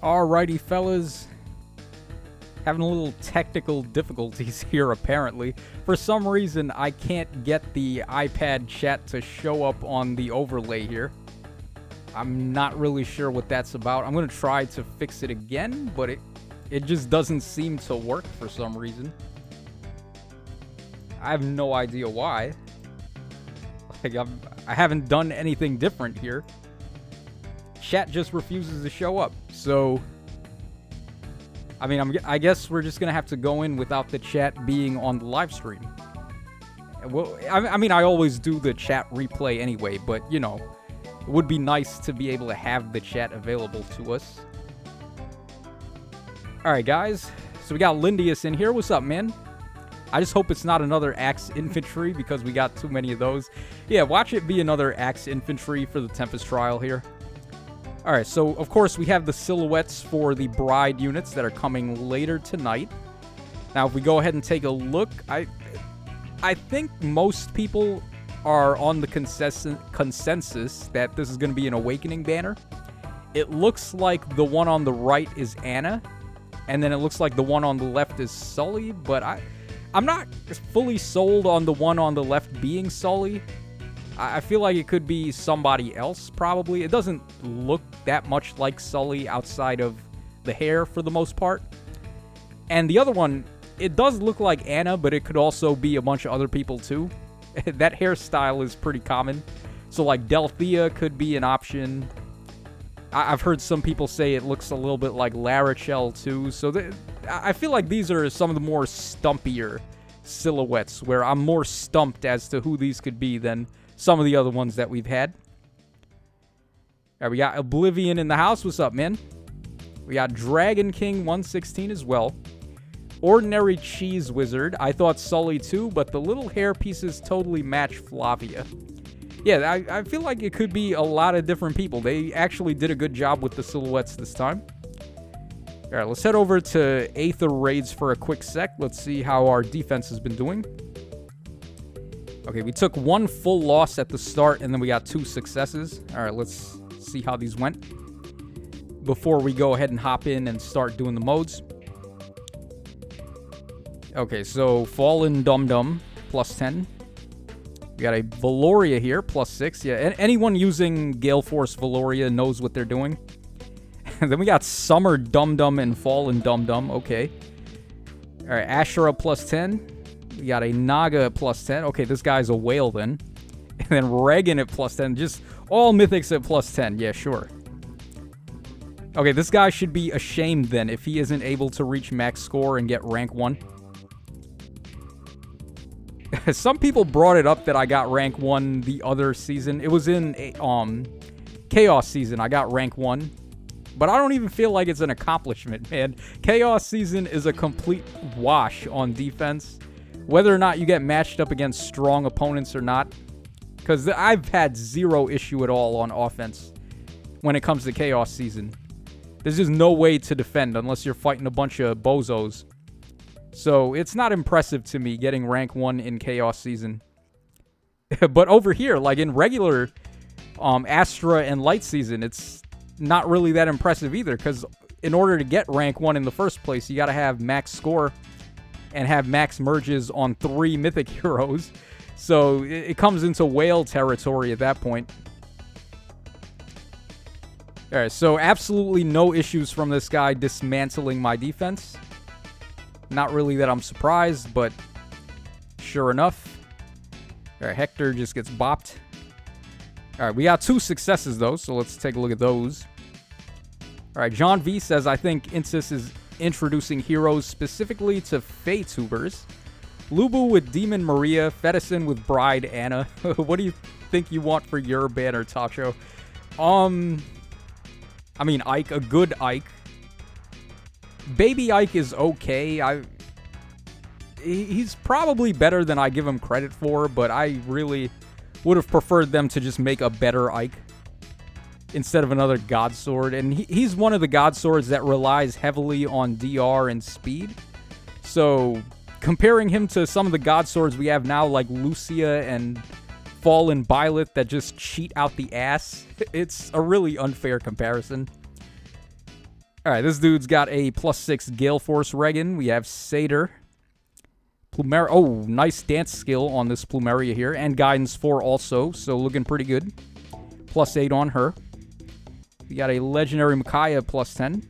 Alrighty, fellas. Having a little technical difficulties here, apparently. For some reason, I can't get the iPad chat to show up on the overlay here. I'm not really sure what that's about. I'm going to try to fix it again, but it just doesn't seem to work for some reason. I have no idea why. Like, I haven't done anything different here. Chat just refuses to show up, so I mean, I guess we're just gonna have to go in without the chat being on the live stream. Well, I mean, I always do the chat replay anyway, but you know, it would be nice to be able to have the chat available to us. All right, guys. So we got Lindius in here. What's up, man? I just hope it's not another Axe Infantry because we got too many of those. Yeah, watch it be another Axe Infantry for the Tempest Trial here. Alright, so of course we have the silhouettes for the Bride units that are coming later tonight. Now if we go ahead and take a look, I think most people are on the consensus that this is going to be an Awakening banner. It looks like the one on the right is Anna, and then it looks like the one on the left is Sully, but I'm not fully sold on the one on the left being Sully. I feel like it could be somebody else, probably. It doesn't look that much like Sully outside of the hair for the most part. And the other one, it does look like Anna, but it could also be a bunch of other people too. That hairstyle is pretty common. So like Delthea could be an option. I've heard some people say it looks a little bit like Larachel too. So I feel like these are some of the more stumpier silhouettes, where I'm more stumped as to who these could be than some of the other ones that we've had. All right, we got Oblivion in the house. What's up, man? We got Dragon King 116 as well. Ordinary Cheese Wizard. I thought Sully too, but the little hair pieces totally match Flavia. Yeah, I feel like it could be a lot of different people. They actually did a good job with the silhouettes this time. All right, let's head over to Aether Raids for a quick sec. Let's see how our defense has been doing. Okay, we took one full loss at the start, and then we got 2 successes. All right, let's see how these went before we go ahead and hop in and start doing the modes. Okay, so Fallen Dum Dum, plus 10. We got a Valoria here, plus 6. Yeah, anyone using Gale Force Valoria knows what they're doing. And then we got Summer Dum Dum and Fallen Dum Dum. Okay. All right, Ashura, plus 10. We got a Naga at plus 10. Okay, this guy's a whale then. And then Regan at plus 10. Just all mythics at plus 10. Yeah, sure. Okay, this guy should be ashamed then if he isn't able to reach max score and get rank 1. Some people brought it up that I got rank 1 the other season. It was in Chaos season. I got rank 1. But I don't even feel like it's an accomplishment, man. Chaos season is a complete wash on defense. Whether or not you get matched up against strong opponents or not. Because I've had zero issue at all on offense when it comes to Chaos season. There's just no way to defend unless you're fighting a bunch of bozos. So it's not impressive to me getting rank 1 in Chaos season. But over here, like in regular Astra and Light season, it's not really that impressive either. Because in order to get rank 1 in the first place, you got to have max score and have max merges on 3 mythic heroes. So it comes into whale territory at that point. Alright, so absolutely no issues from this guy dismantling my defense. Not really that I'm surprised, but sure enough. Alright, Hector just gets bopped. Alright, we got 2 successes though, so let's take a look at those. Alright, John V says, I think Insis is introducing heroes specifically to Feytubers. Lubu with Demon Maria, Fedison with Bride Anna. What do you think you want for your banner, Tacho? I mean, Ike, a good Ike. Baby Ike is okay. He's probably better than I give him credit for, but I really would have preferred them to just make a better Ike instead of another God Sword. And he's one of the God Swords that relies heavily on DR and speed. So comparing him to some of the God Swords we have now, like Lucia and Fallen Byleth that just cheat out the ass, it's a really unfair comparison. All right, this dude's got a +6 Gale Force Regan. We have Satyr. Plumeria. Oh, nice dance skill on this Plumeria here. And Guidance 4 also, so looking pretty good. +8 on her. We got a Legendary Micaiah +10.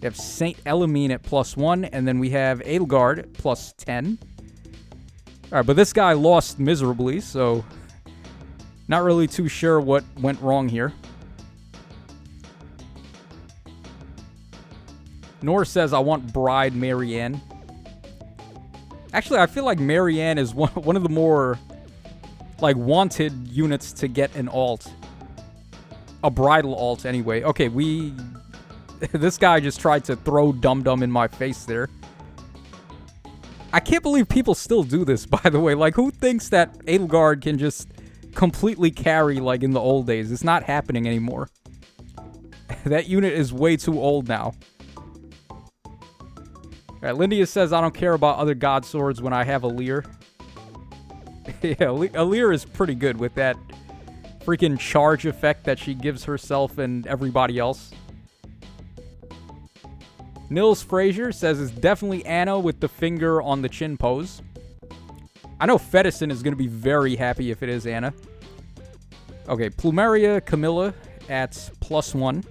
We have Saint Elamine at +1. And then we have Edelgard at +10. All right, but this guy lost miserably, so not really too sure what went wrong here. Nor says, I want Bride Marianne. Actually, I feel like Marianne is one of the more, like, wanted units to get an alt. A bridal alt, anyway. Okay, this guy just tried to throw Dum Dum in my face there. I can't believe people still do this, by the way. Like, who thinks that Edelgard can just completely carry, like, in the old days? It's not happening anymore. That unit is way too old now. Alright, Lindia says, I don't care about other god swords when I have Alir. Yeah, Alir is pretty good with that freaking charge effect that she gives herself and everybody else. Nils Frazier says it's definitely Anna with the finger on the chin pose. I know Fedison is going to be very happy if it is Anna. Okay, Plumeria Camilla at +1.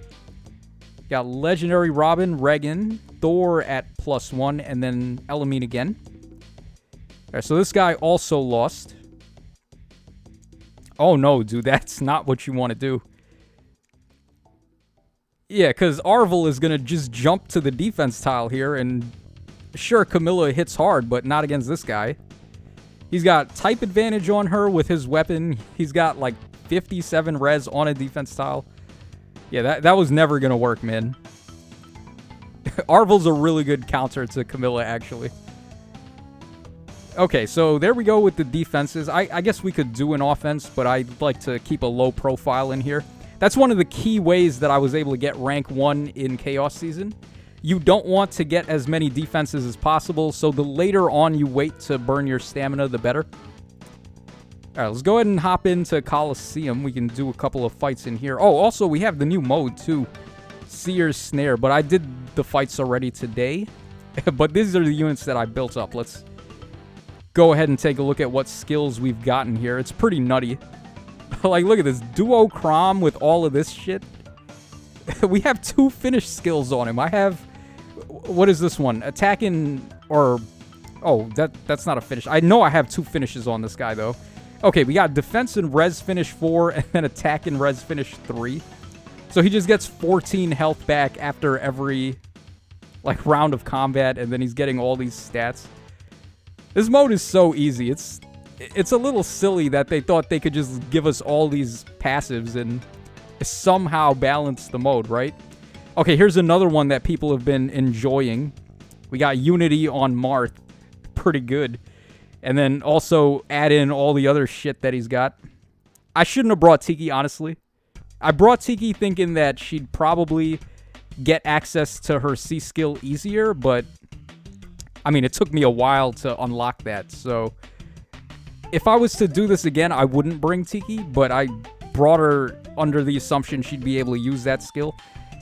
Got Legendary Robin, Regan, Thor at +1, and then Elamine again. Alright, so this guy also lost. Oh no, dude, that's not what you want to do. Yeah, because Arvel is going to just jump to the defense tile here, and sure, Camilla hits hard, but not against this guy. He's got type advantage on her with his weapon. He's got like 57 res on a defense tile. Yeah, that was never going to work, man. Arvel's a really good counter to Camilla, actually. Okay, so there we go with the defenses. I guess we could do an offense, but I'd like to keep a low profile in here. That's one of the key ways that I was able to get rank 1 in Chaos Season. You don't want to get as many defenses as possible, so the later on you wait to burn your stamina, the better. Alright, let's go ahead and hop into Coliseum. We can do a couple of fights in here. Oh, also, we have the new mode, too. Seer's Snare, but I did the fights already today. But these are the units that I built up. Let's go ahead and take a look at what skills we've gotten here. It's pretty nutty. Like, look at this. Duo Crom with all of this shit. We have 2 finished skills on him. I have... What is this one? Attacking or... Oh, that's not a finish. I know I have 2 finishes on this guy, though. Okay, we got defense and res finish 4, and then attack and res finish 3. So he just gets 14 health back after every, like, round of combat, and then he's getting all these stats. This mode is so easy. It's a little silly that they thought they could just give us all these passives and somehow balance the mode, right? Okay, here's another one that people have been enjoying. We got Unity on Marth. Pretty good. And then also add in all the other shit that he's got. I shouldn't have brought Tiki, honestly. I brought Tiki thinking that she'd probably get access to her C skill easier, but I mean, it took me a while to unlock that, so if I was to do this again, I wouldn't bring Tiki, but I brought her under the assumption she'd be able to use that skill.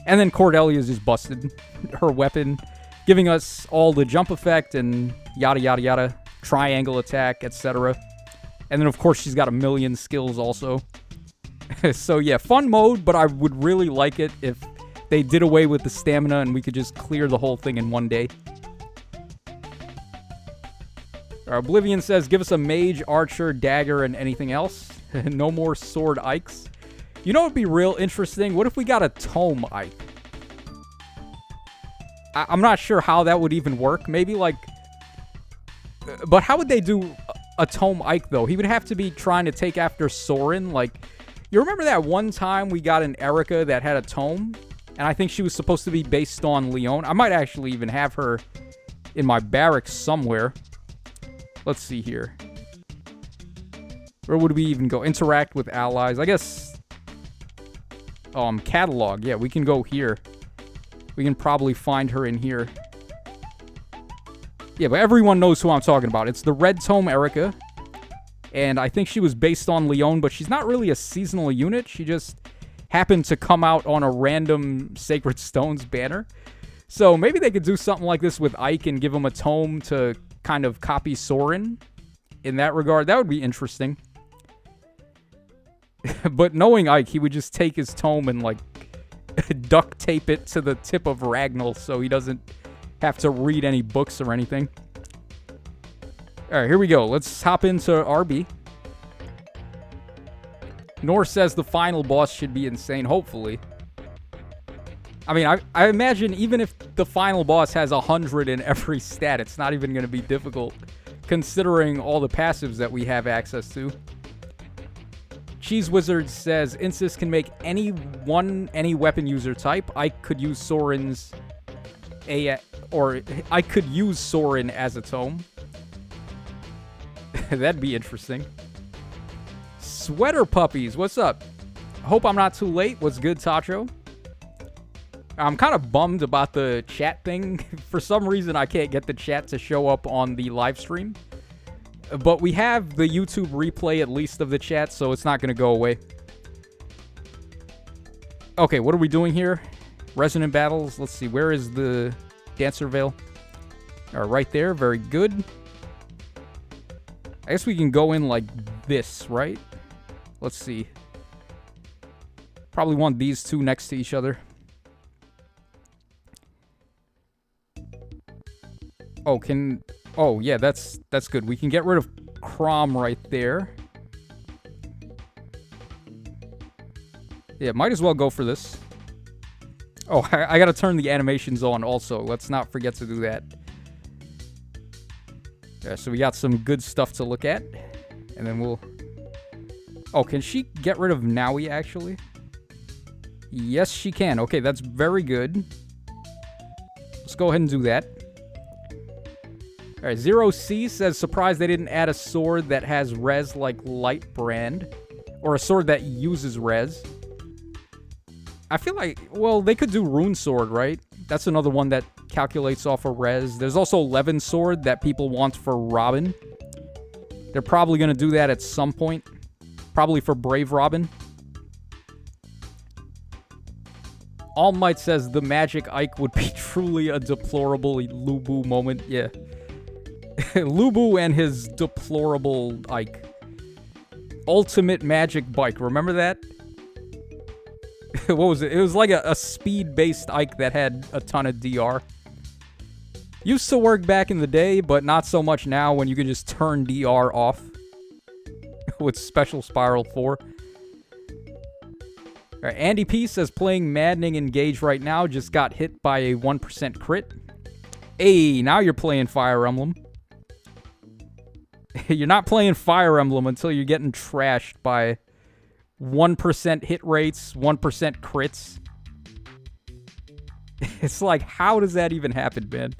And then Cordelia's just busted her weapon, giving us all the jump effect and yada yada yada, triangle attack, etc. And then of course she's got a million skills also. So yeah, fun mode, but I would really like it if they did away with the stamina and we could just clear the whole thing in one day. Oblivion says, give us a mage, archer, dagger, and anything else. No more sword Ikes. You know what would be real interesting? What if we got a tome Ike? I'm not sure how that would even work. Maybe like... But how would they do a tome Ike, though? He would have to be trying to take after Sorin. Like, you remember that one time we got an Erica that had a tome? And I think she was supposed to be based on Leon. I might actually even have her in my barracks somewhere. Let's see here. Where would we even go? Interact with allies. I guess... catalog. Yeah, we can go here. We can probably find her in here. Yeah, but everyone knows who I'm talking about. It's the Red Tome Erica. And I think she was based on Leon, but she's not really a seasonal unit. She just happen to come out on a random Sacred Stones banner. So maybe they could do something like this with Ike and give him a tome to kind of copy Soren in that regard. That would be interesting. But knowing Ike, he would just take his tome and, like, duct tape it to the tip of Ragnall so he doesn't have to read any books or anything. Alright, here we go. Let's hop into RB. Nor says the final boss should be insane, hopefully. I mean, I imagine even if the final boss has 100 in every stat, it's not even going to be difficult, considering all the passives that we have access to. Cheese Wizard says, Insys can make any weapon user type. I could use Soren's I could use Soren as a tome. That'd be interesting. Sweater Puppies, what's up? Hope I'm not too late. What's good, Tacho? I'm kind of bummed about the chat thing. For some reason, I can't get the chat to show up on the live stream. But we have the YouTube replay, at least, of the chat, so it's not going to go away. Okay, what are we doing here? Resonant battles. Let's see, where is the Dancer Veil? Right there, very good. I guess we can go in like this, right? Let's see. Probably want these two next to each other. Oh, yeah, that's good. We can get rid of Crom right there. Yeah, might as well go for this. Oh, I gotta turn the animations on also. Let's not forget to do that. Yeah, so we got some good stuff to look at. And then we'll... Oh, can she get rid of Nowi, actually? Yes, she can. Okay, that's very good. Let's go ahead and do that. Alright, Zero C says, surprised they didn't add a sword that has res like Light Brand. Or a sword that uses res. I feel like, well, they could do Rune Sword, right? That's another one that calculates off a res. There's also Levin Sword that people want for Robin. They're probably going to do that at some point. Probably for Brave Robin. All Might says, the magic Ike would be truly a deplorable Lubu moment. Yeah. Lubu and his deplorable Ike. Ultimate magic bike. Remember that? What was it? It was like a speed-based Ike that had a ton of DR. Used to work back in the day, but not so much now when you can just turn DR off. With Special Spiral 4. Alright, Andy P says, playing Maddening Engage right now, just got hit by a 1% crit. Hey, now you're playing Fire Emblem. You're not playing Fire Emblem until you're getting trashed by 1% hit rates, 1% crits. It's like, how does that even happen, man?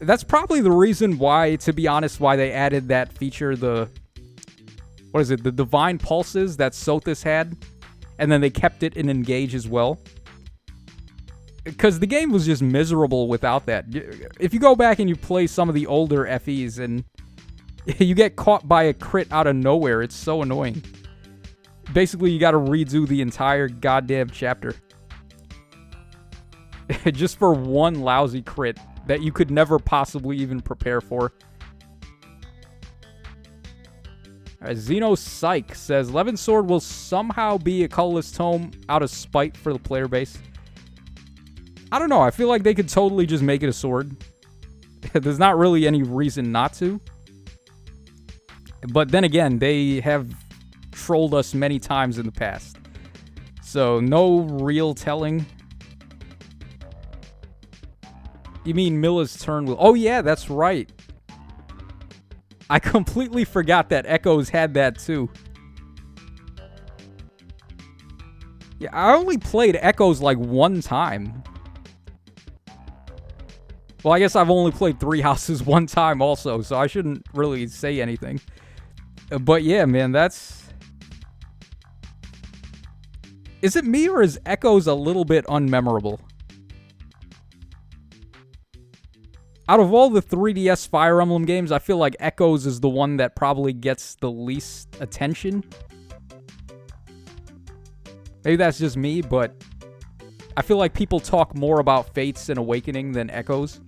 That's probably the reason why, to be honest, why they added that feature, the... What is it? The Divine Pulses that Sothis had. And then they kept it in Engage as well. Because the game was just miserable without that. If you go back and you play some of the older FEs and you get caught by a crit out of nowhere, it's so annoying. Basically, you gotta redo the entire goddamn chapter. Just for one lousy crit that you could never possibly even prepare for. Alright, Xeno Psych says, Levin Sword will somehow be a colorless tome out of spite for the player base. I don't know, I feel like they could totally just make it a sword. There's not really any reason not to. But then again, they have trolled us many times in the past. So, no real telling. You mean Milla's turn will... Oh yeah, that's right. I completely forgot that Echoes had that too. Yeah, I only played Echoes like one time. Well, I guess I've only played Three Houses one time also, so I shouldn't really say anything. But yeah, man, that's... Is it me or is Echoes a little bit unmemorable? Out of all the 3DS Fire Emblem games, I feel like Echoes is the one that probably gets the least attention. Maybe that's just me, but I feel like people talk more about Fates and Awakening than Echoes.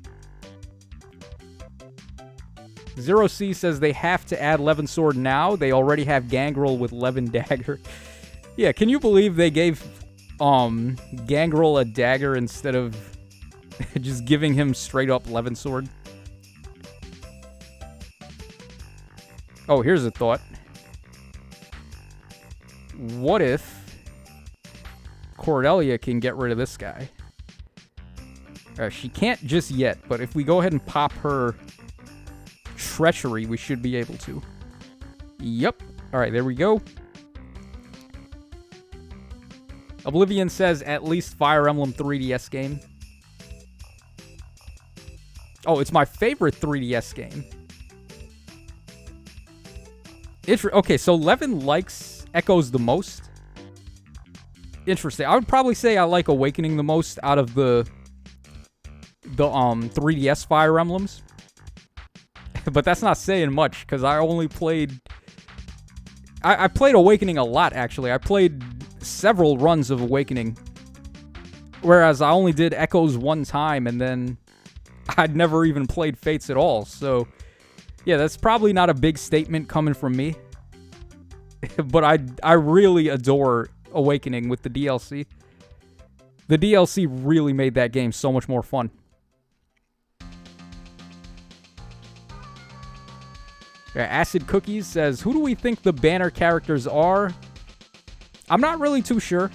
Zero C says they have to add Levin Sword now. They already have Gangrel with Levin Dagger. Yeah, can you believe they gave Gangrel a dagger instead of just giving him straight up Levin Sword? Oh, here's a thought. What if Cordelia can get rid of this guy? She can't just yet, but if we go ahead and pop her Treachery, we should be able to. Yep. Alright, there we go. Oblivion says at least Fire Emblem 3DS game. Oh, it's my favorite 3DS game. Okay, so Levin likes Echoes the most. Interesting. I would probably say I like Awakening the most out of the 3DS Fire Emblems. But that's not saying much, because I only played... I played Awakening a lot, actually. I played several runs of Awakening. Whereas I only did Echoes one time, and then I'd never even played Fates at all. So, yeah, that's probably not a big statement coming from me. But I really adore Awakening with the DLC. The DLC really made that game so much more fun. Acid Cookies says, who do we think the banner characters are? I'm not really too sure.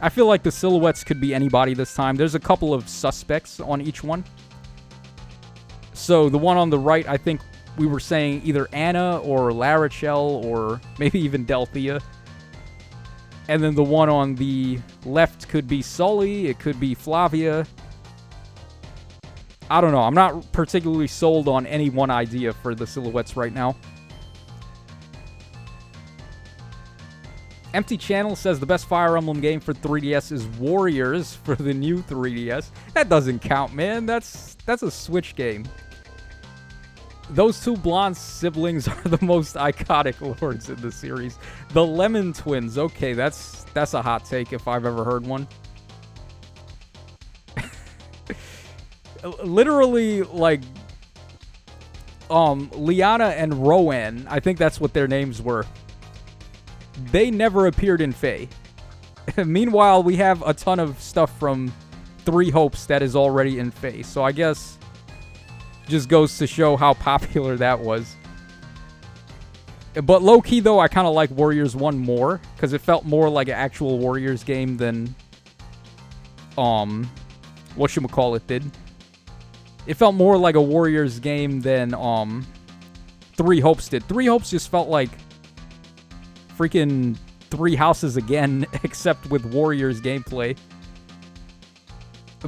I feel like the silhouettes could be anybody this time. There's a couple of suspects on each one. So the one on the right, I think we were saying either Anna or Larachel or maybe even Delthea. And then the one on the left could be Sully. It could be Flavia. I don't know. I'm not particularly sold on any one idea for the silhouettes right now. Empty Channel says the best Fire Emblem game for 3DS is Warriors for the new 3DS. That doesn't count, man. That's a Switch game. Those two blonde siblings are the most iconic lords in the series. The Lemon Twins. Okay, that's a hot take if I've ever heard one. Literally, like, Liana and Rowan, I think that's what their names were. They never appeared in Fae. Meanwhile, we have a ton of stuff from Three Hopes that is already in Fae. So I guess just goes to show how popular that was. But low-key, though, I kind of like Warriors 1 more, because it felt more like an actual Warriors game than, whatchamacallit did. It felt more like a Warriors game than, Three Hopes did. Three Hopes just felt like freaking Three Houses again, except with Warriors gameplay.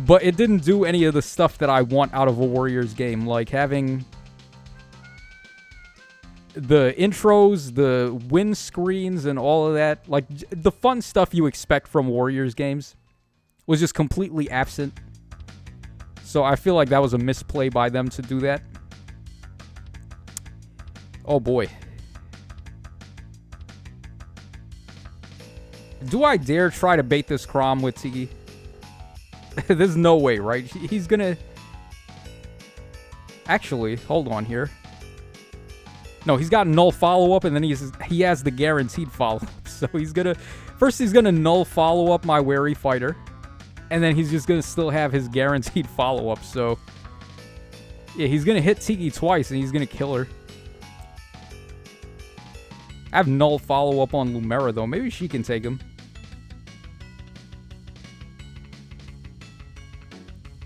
But it didn't do any of the stuff that I want out of a Warriors game, like having the intros, the win screens, and all of that. Like, the fun stuff you expect from Warriors games was just completely absent. So I feel like that was a misplay by them to do that. Oh boy. Do I dare try to bait this Crom with Tiki? There's no way, right? He's gonna... Actually, hold on here. No, he's got null follow-up, and then he has the guaranteed follow-up. So he's gonna... First, he's gonna null follow-up my Wary Fighter. And then he's just gonna still have his guaranteed follow-up, so... Yeah, he's gonna hit Tiki twice, and he's gonna kill her. I have null follow-up on Lumera, though. Maybe she can take him.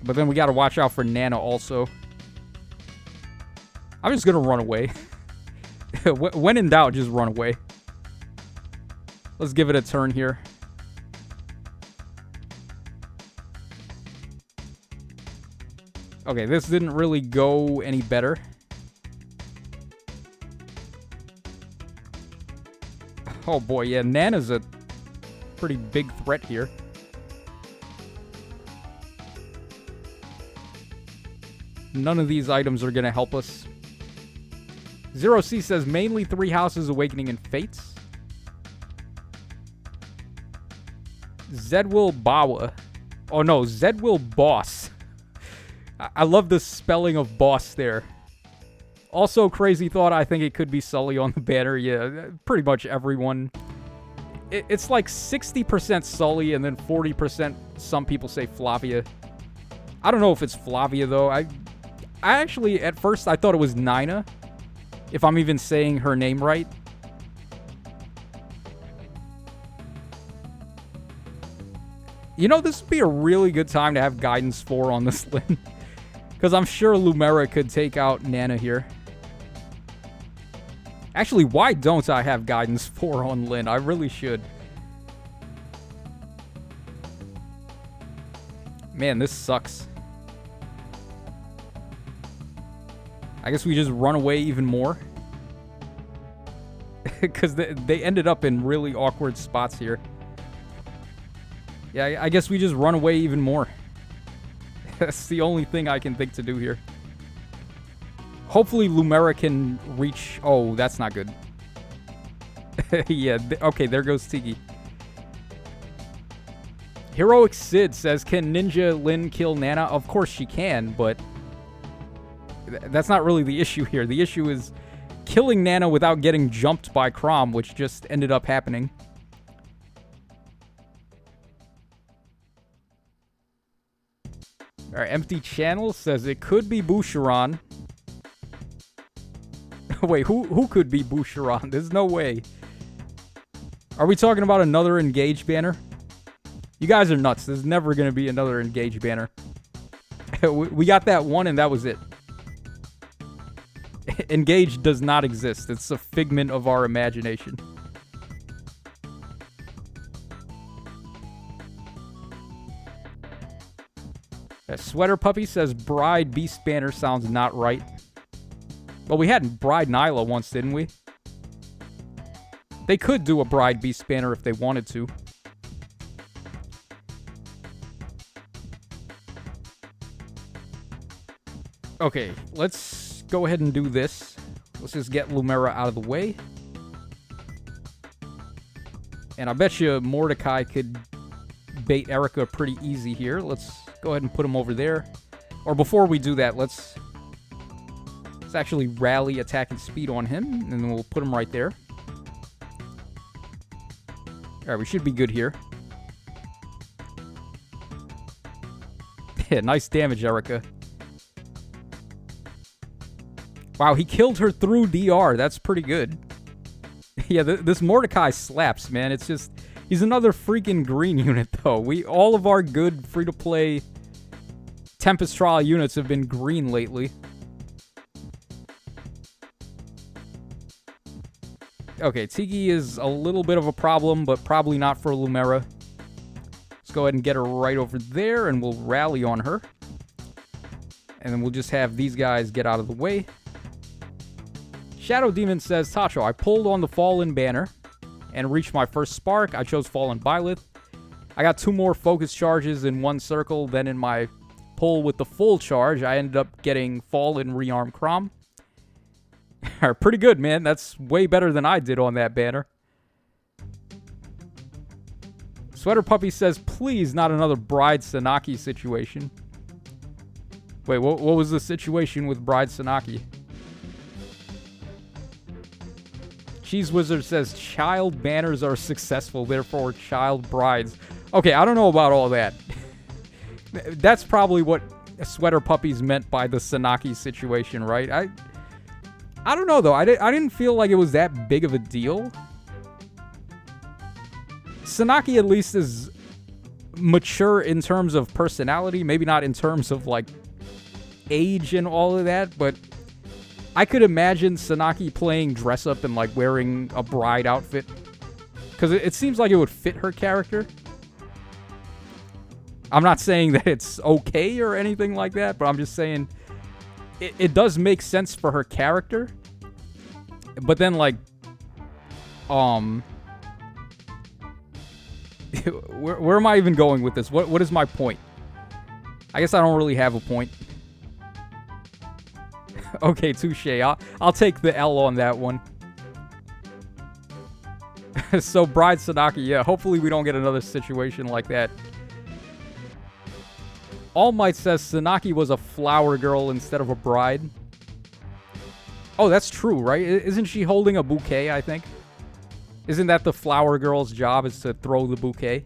But then we gotta watch out for Nana also. I'm just gonna run away. When in doubt, just run away. Let's give it a turn here. Okay, this didn't really go any better. Oh boy, yeah, Nana's a pretty big threat here. None of these items are going to help us. Zero C says mainly Three Houses, Awakening, and Fates. Zedwill Bawa. Oh no, Zedwill Boss. I love the spelling of boss there. Also, crazy thought, I think it could be Sully on the banner. Yeah, pretty much everyone. It's like 60% Sully and then 40% some people say Flavia. I don't know if it's Flavia though. I actually, at first, I thought it was Nina. If I'm even saying her name right. You know, this would be a really good time to have Guidance 4 on this Lyn. Because I'm sure Lumera could take out Nana here. Actually, why don't I have Guidance 4 on Lyn? I really should. Man, this sucks. I guess we just run away even more. Because they ended up in really awkward spots here. Yeah, I guess we just run away even more. That's the only thing I can think to do here. Hopefully Lumera can reach... Oh, that's not good. Yeah, okay, there goes Tiki. Heroic Sid says, can Ninja Lyn kill Nana? Of course she can, but... that's not really the issue here. The issue is killing Nana without getting jumped by Chrom, which just ended up happening. Our Empty Channel says it could be Boucheron. Wait, who could be Boucheron? There's no way. Are we talking about another Engage banner? You guys are nuts. There's never going to be another Engage banner. We got that one and that was it. Engage does not exist. It's a figment of our imagination. Sweater Puppy says Bride Beast banner sounds not right. Well, we had Bride Nyla once, didn't we? They could do a Bride Beast banner if they wanted to. Okay, let's go ahead and do this. Let's just get Lumera out of the way. And I bet you Mordecai could bait Erica pretty easy here. Let's go ahead and put him over there. Or before we do that, let's actually rally attack and speed on him, and then we'll put him right there. Alright, we should be good here. Yeah, nice damage, Erica. Wow, he killed her through DR. That's pretty good. Yeah, this Mordecai slaps, man. It's just... he's another freaking green unit, though. All of our good free-to-play Tempest Trial units have been green lately. Okay, Tiki is a little bit of a problem, but probably not for Lumera. Let's go ahead and get her right over there, and we'll rally on her. And then we'll just have these guys get out of the way. Shadow Demon says, Tacho, I pulled on the Fallen banner and reached my first spark. I chose Fallen Byleth. I got 2 more focus charges in one circle. Then in my pull with the full charge, I ended up getting Fallen Rearm Chrom. Pretty good, man. That's way better than I did on that banner. Sweater Puppy says, please, not another Bride Sanaki situation. Wait, what was the situation with Bride Sanaki? Cheese Wizard says, child banners are successful, therefore child brides. Okay, I don't know about all that. That's probably what Sweater Puppies meant by the Sanaki situation, right? I don't know, though. I didn't feel like it was that big of a deal. Sanaki at least is mature in terms of personality. Maybe not in terms of, like, age and all of that, but I could imagine Sanaki playing dress-up and, like, wearing a bride outfit. Because it seems like it would fit her character. I'm not saying that it's okay or anything like that, but I'm just saying it does make sense for her character. But then, like, where am I even going with this? What is my point? I guess I don't really have a point. Okay, touche. I'll take the L on that one. So Bride Sanaki, yeah, hopefully we don't get another situation like that. All Might says Sanaki was a flower girl instead of a bride. Oh, that's true, right? Isn't she holding a bouquet, I think? Isn't that the flower girl's job, is to throw the bouquet?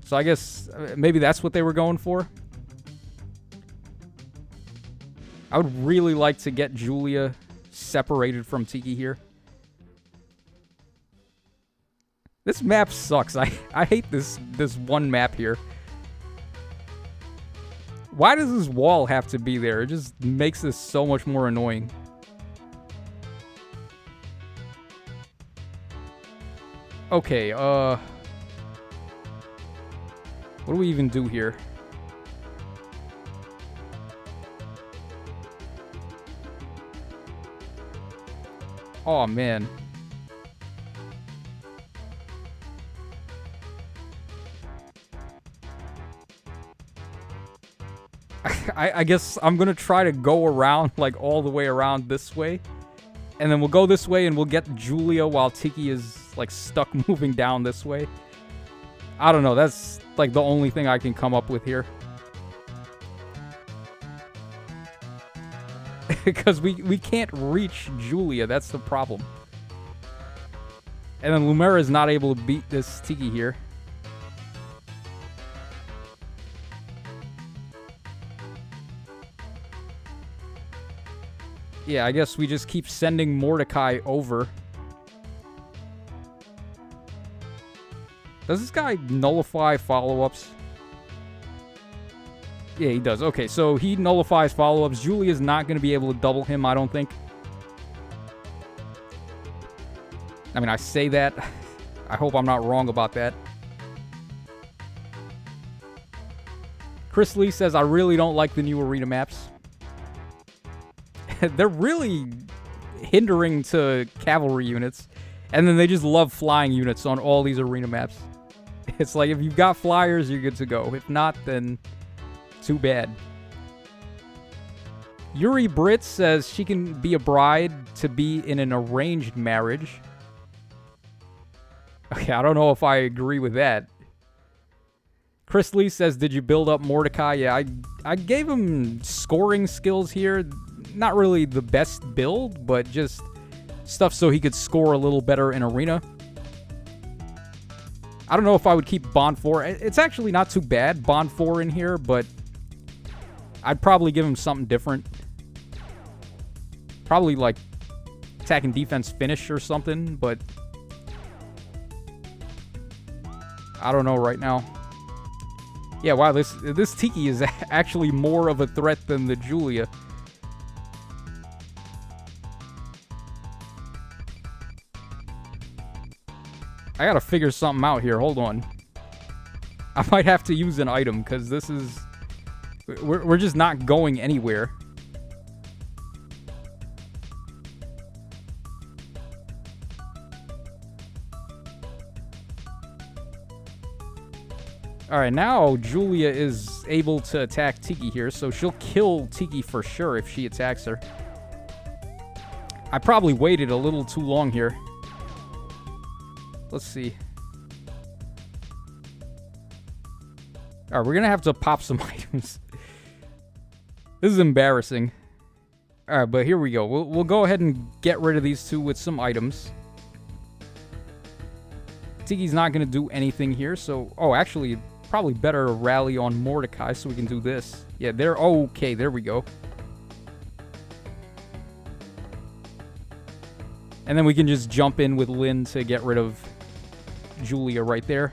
So I guess maybe that's what they were going for. I would really like to get Julia separated from Tiki here. This map sucks. I hate this one map here. Why does this wall have to be there? It just makes this so much more annoying. Okay, what do we even do here? Oh, man. I guess I'm gonna try to go around, like, all the way around this way. And then we'll go this way and we'll get Julia while Tiki is, like, stuck moving down this way. I don't know, that's, like, the only thing I can come up with here. Because we can't reach Julia, that's the problem. And then Lumera is not able to beat this Tiki here. Yeah, I guess we just keep sending Mordecai over. Does this guy nullify follow-ups? Yeah, he does. Okay, so he nullifies follow-ups. Julia's not going to be able to double him, I don't think. I mean, I say that. I hope I'm not wrong about that. Chris Lee says, I really don't like the new arena maps. They're really hindering to cavalry units. And then they just love flying units on all these arena maps. It's like, if you've got flyers, you're good to go. If not, then too bad. Yuri Britt says she can be a bride to be in an arranged marriage. Okay, I don't know if I agree with that. Chris Lee says, did you build up Mordecai? Yeah, I gave him scoring skills here. Not really the best build, but just stuff so he could score a little better in arena. I don't know if I would keep Bond 4. It's actually not too bad, Bond 4 in here, but I'd probably give him something different. Probably like attack and defense finish or something, but I don't know right now. Yeah, wow, this Tiki is actually more of a threat than the Julia. I gotta figure something out here. Hold on. I might have to use an item, because this is... We're just not going anywhere. Alright, now Julia is able to attack Tiki here, so she'll kill Tiki for sure if she attacks her. I probably waited a little too long here. Let's see. Alright, we're gonna have to pop some items. This is embarrassing. Alright, but here we go. We'll go ahead and get rid of these two with some items. Tiki's not gonna do anything here, so... Oh, actually, probably better rally on Mordecai so we can do this. Yeah, they're okay. There we go. And then we can just jump in with Lynn to get rid of Julia right there.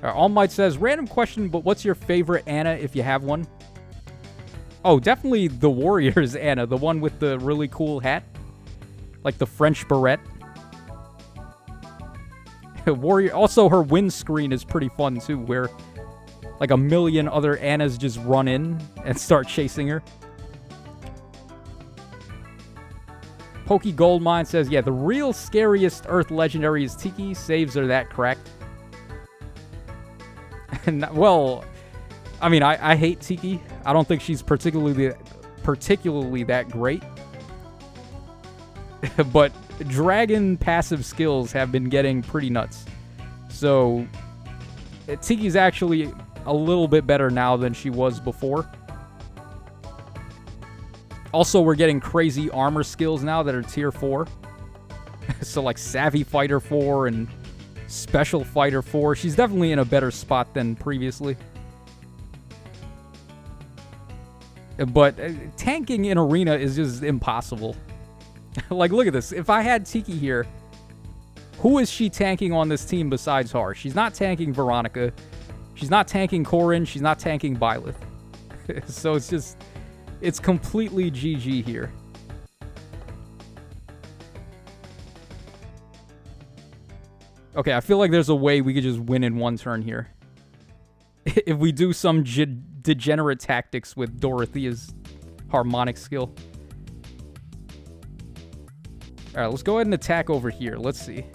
All Might says, random question, but what's your favorite Anna if you have one? Oh, definitely the Warriors Anna, the one with the really cool hat. Like the French beret. Warrior. Also, her windscreen is pretty fun too, where like a million other Annas just run in and start chasing her. Pokey Goldmine says, yeah, the real scariest Earth legendary is Tiki. Saves are that correct? And, well, I mean, I hate Tiki. I don't think she's particularly particularly that great. But dragon passive skills have been getting pretty nuts. So Tiki's actually a little bit better now than she was before. Also, we're getting crazy armor skills now that are tier 4. So like Savvy Fighter 4 and Special Fighter 4. She's definitely in a better spot than previously. But tanking in Arena is just impossible. Like, look at this. If I had Tiki here, who is she tanking on this team besides her? She's not tanking Veronica. She's not tanking Corrin. She's not tanking Byleth. So it's just... it's completely GG here. Okay, I feel like there's a way we could just win in one turn here. If we do some degenerate tactics with Dorothea's harmonic skill. Alright, let's go ahead and attack over here. Let's see.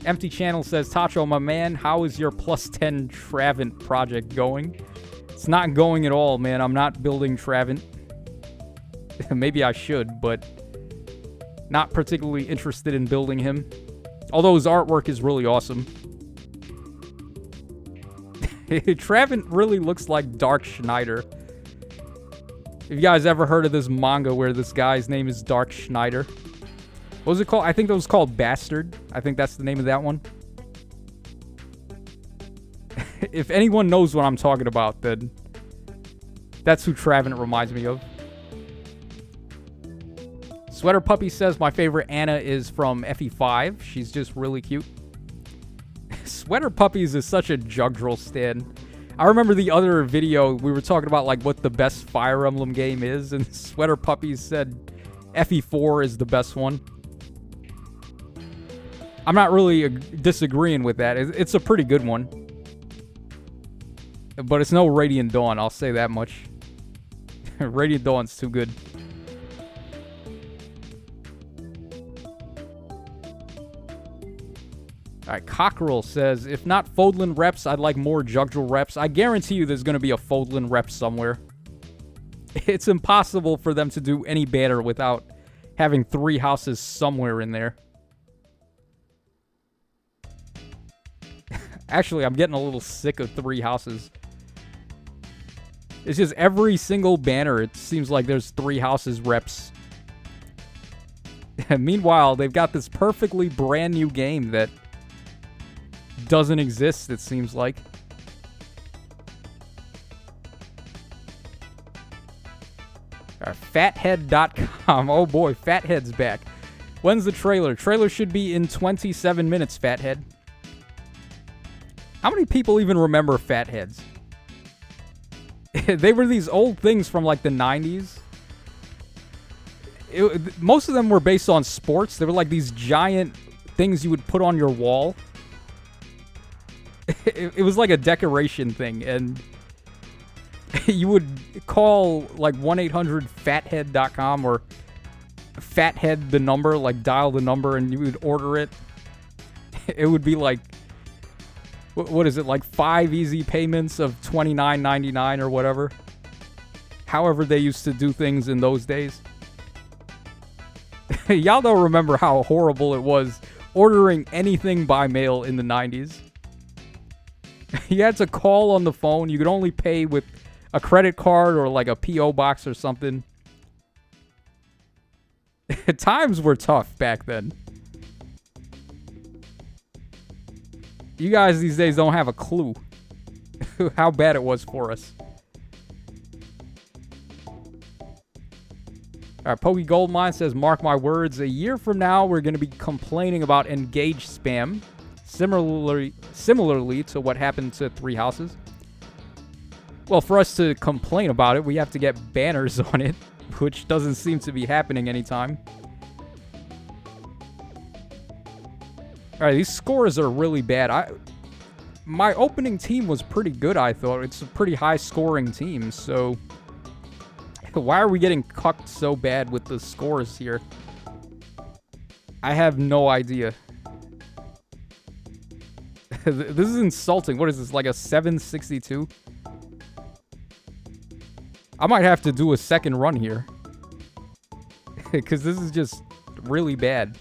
Empty Channel says, Tacho, my man, how is your plus 10 Travant project going? It's not going at all, man. I'm not building Travant. Maybe I should, but not particularly interested in building him. Although his artwork is really awesome. Travant really looks like Dark Schneider. Have you guys ever heard of this manga where this guy's name is Dark Schneider? What was it called? I think it was called Bastard. I think that's the name of that one. If anyone knows what I'm talking about, then that's who Travant reminds me of. Sweater Puppy says, my favorite Anna is from FE5. She's just really cute. Sweater Puppies is such a Jugdral stan. I remember the other video, we were talking about like what the best Fire Emblem game is, and Sweater Puppies said FE4 is the best one. I'm not really disagreeing with that. It's a pretty good one. But it's no Radiant Dawn, I'll say that much. Radiant Dawn's too good. Alright, Cockerel says, if not Fodlan reps, I'd like more Jugdral reps. I guarantee you there's going to be a Fodlan rep somewhere. It's impossible for them to do any better without having 3 houses somewhere in there. Actually, I'm getting a little sick of 3 houses. It's just every single banner, it seems like there's 3 houses reps. Meanwhile, they've got this perfectly brand new game that doesn't exist, it seems like. Fathead.com. Oh boy, Fathead's back. When's the trailer? Trailer should be in 27 minutes, Fathead. How many people even remember Fatheads? They were these old things from like the 90s. Most of them were based on sports. They were like these giant things you would put on your wall. It was like a decoration thing, and you would call like 1-800-FATHEAD.com or Fathead the number, like dial the number, and you would order it. It would be like, what is it, like 5 easy payments of $29.99 or whatever. However they used to do things in those days. Y'all don't remember how horrible it was ordering anything by mail in the 90s. You had to call on the phone. You could only pay with a credit card or like a P.O. box or something. Times were tough back then. You guys these days don't have a clue how bad it was for us. Alright, Pokey Goldmine says, mark my words, a year from now we're going to be complaining about engage spam. Similarly to what happened to 3 houses. Well, for us to complain about it, we have to get banners on it, which doesn't seem to be happening anytime. Alright, these scores are really bad. My opening team was pretty good, I thought. It's a pretty high-scoring team, so why are we getting cucked so bad with the scores here? I have no idea. This is insulting. What is this, like a 762? I might have to do a second run here. Because this is just really bad.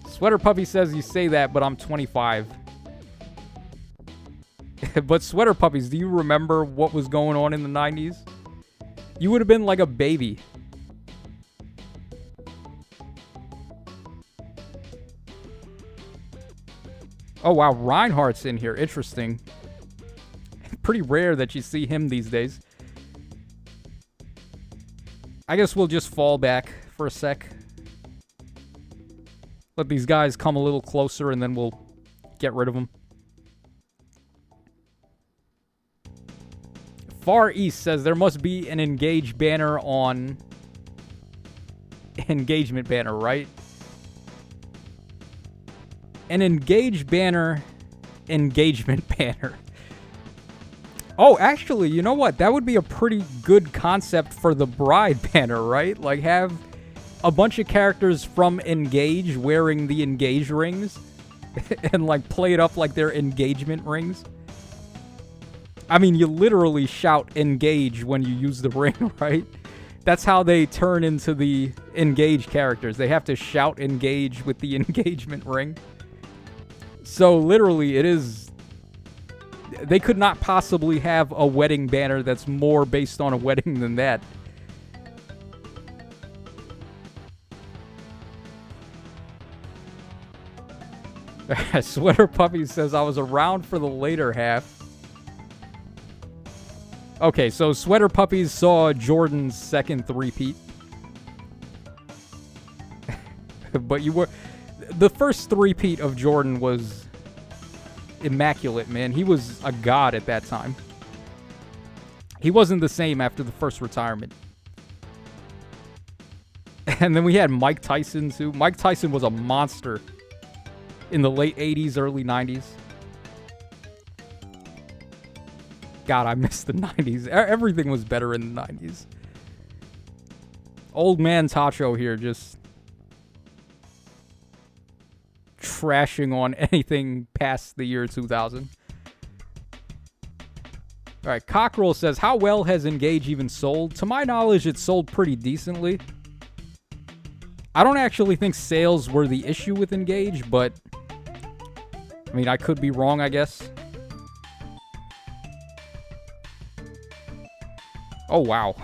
Sweater Puppy says you say that, but I'm 25. But Sweater Puppies, do you remember what was going on in the 90s? You would have been like a baby. Oh, wow. Reinhardt's in here. Interesting. Pretty rare that you see him these days. I guess we'll just fall back for a sec. Let these guys come a little closer and then we'll get rid of them. Far East says there must be an engage banner on engagement banner, right? An engage banner, engagement banner. Oh, actually, you know what? That would be a pretty good concept for the bride banner, right? Like, have a bunch of characters from Engage wearing the Engage rings and, like, play it up like they're engagement rings. I mean, you literally shout Engage when you use the ring, right? That's how they turn into the Engage characters. They have to shout Engage with the engagement ring. So, literally, it is... They could not possibly have a wedding banner that's more based on a wedding than that. Sweater Puppy says, I was around for the later half. Okay, so Sweater Puppies saw Jordan's second three-peat. But you were... The first three-peat of Jordan was... immaculate, man. He was a god at that time. He wasn't the same after the first retirement. And then we had Mike Tyson, too. Mike Tyson was a monster in the late 80s, early 90s. God, I miss the 90s. Everything was better in the 90s. Old man Tacho here just trashing on anything past the year 2000. Alright, Cockerel says, how well has Engage even sold? To my knowledge, it sold pretty decently. I don't actually think sales were the issue with Engage, but... I mean, I could be wrong, I guess. Oh, wow.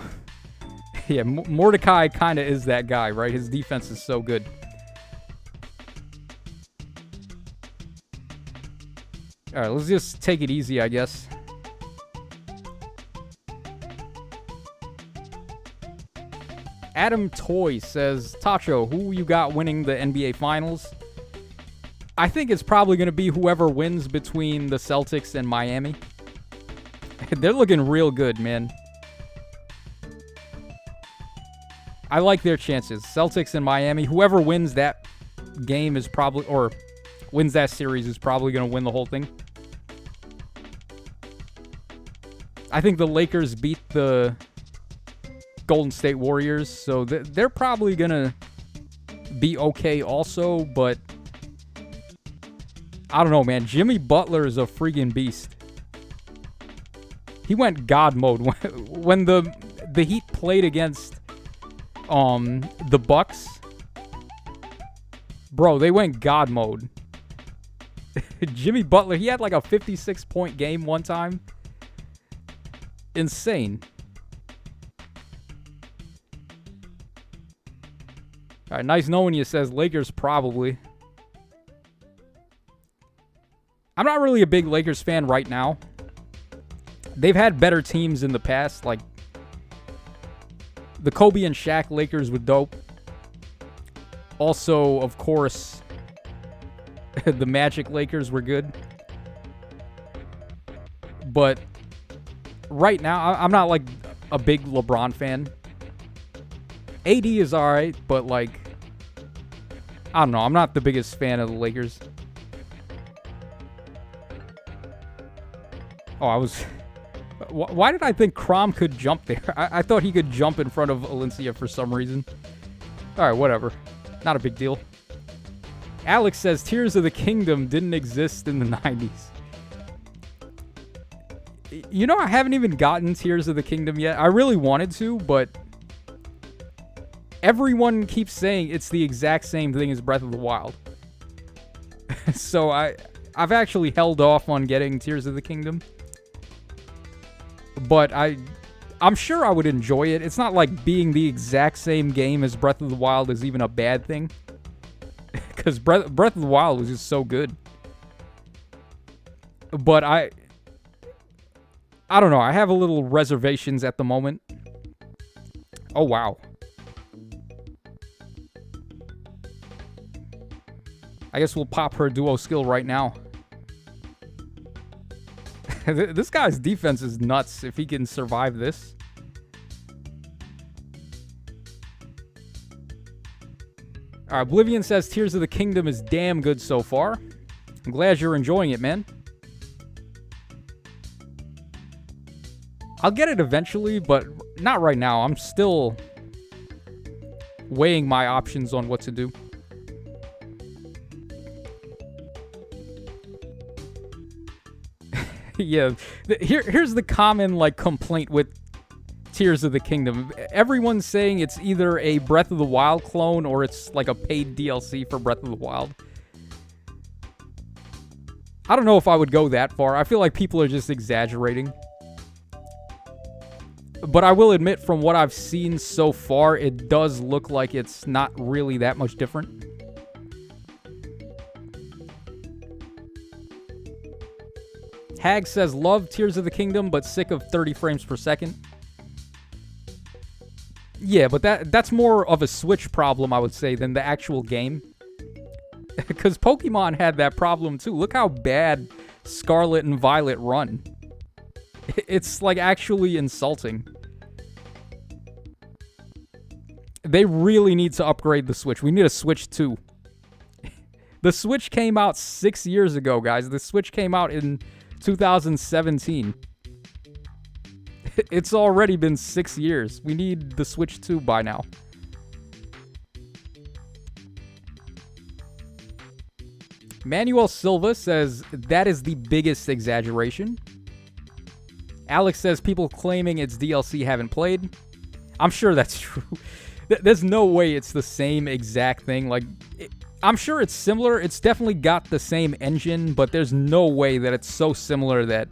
Yeah, Mordecai kind of is that guy, right? His defense is so good. Alright, let's just take it easy, I guess. Adam Toy says, Tacho, who you got winning the NBA Finals? I think it's probably going to be whoever wins between the Celtics and Miami. They're looking real good, man. I like their chances. Celtics and Miami. Whoever wins that game is probably... or wins that series is probably going to win the whole thing. I think the Lakers beat the Golden State Warriors, so they're probably going to be okay also, but I don't know, man. Jimmy Butler is a freaking beast. He went God mode when the Heat played against the Bucks. Bro, they went God mode. Jimmy Butler, he had like a 56-point game one time. Insane. All right, nice knowing you, says Lakers probably. I'm not really a big Lakers fan right now. They've had better teams in the past, like the Kobe and Shaq Lakers were dope. Also, of course, the Magic Lakers were good. But right now, I'm not like a big LeBron fan. AD is alright, but like, I don't know. I'm not the biggest fan of the Lakers. Oh, I was... Why did I think Crom could jump there? I thought he could jump in front of Valencia for some reason. Alright, whatever. Not a big deal. Alex says Tears of the Kingdom didn't exist in the 90s. You know, I haven't even gotten Tears of the Kingdom yet. I really wanted to, but everyone keeps saying it's the exact same thing as Breath of the Wild. So I've actually held off on getting Tears of the Kingdom. But I'm sure I would enjoy it. It's not like being the exact same game as Breath of the Wild is even a bad thing. Because Breath of the Wild was just so good. But I don't know. I have a little reservations at the moment. Oh, wow. I guess we'll pop her duo skill right now. This guy's defense is nuts if he can survive this. Alright, Oblivion says Tears of the Kingdom is damn good so far. I'm glad you're enjoying it, man. I'll get it eventually, but not right now. I'm still weighing my options on what to do. Yeah, here's the common complaint with Tears of the Kingdom. Everyone's saying it's either a Breath of the Wild clone or it's like a paid DLC for Breath of the Wild. I don't know if I would go that far. I feel like people are just exaggerating. But I will admit, from what I've seen so far, it does look like it's not really that much different. Hag says, love Tears of the Kingdom, but sick of 30 frames per second. Yeah, but that's more of a Switch problem, I would say, than the actual game. Because Pokemon had that problem, too. Look how bad Scarlet and Violet run. It's, actually insulting. They really need to upgrade the Switch. We need a Switch 2. The Switch came out 6 years ago, guys. The Switch came out in 2017. It's already been 6 years. We need the Switch 2 by now. Manuel Silva says, that is the biggest exaggeration. Alex says, people claiming it's DLC haven't played. I'm sure that's true. There's no way it's the same exact thing. I'm sure it's similar. It's definitely got the same engine, but there's no way that it's so similar that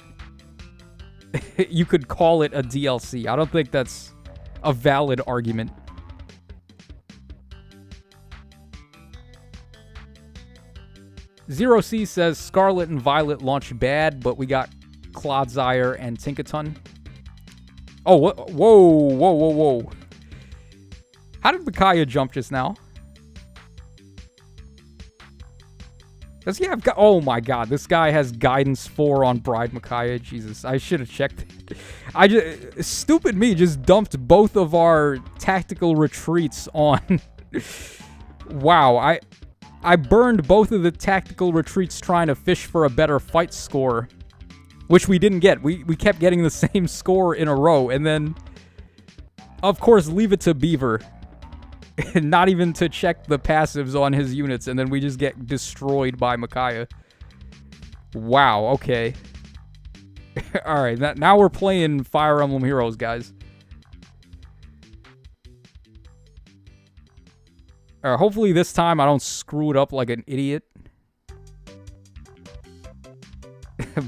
you could call it a DLC. I don't think that's a valid argument. Zero C says Scarlet and Violet launched bad, but we got Clodsire and Tinkaton. Oh, whoa. How did Micaiah jump just now? Does he have... Oh my god, this guy has Guidance 4 on Bride Micaiah. Jesus, I should have checked it. Stupid me just dumped both of our tactical retreats on... Wow, I burned both of the tactical retreats trying to fish for a better fight score, which we didn't get. We kept getting the same score in a row, and then, of course, leave it to Beaver. Not even to check the passives on his units, and then we just get destroyed by Micaiah. Wow, okay. Alright, now we're playing Fire Emblem Heroes, guys. Alright, hopefully this time I don't screw it up like an idiot.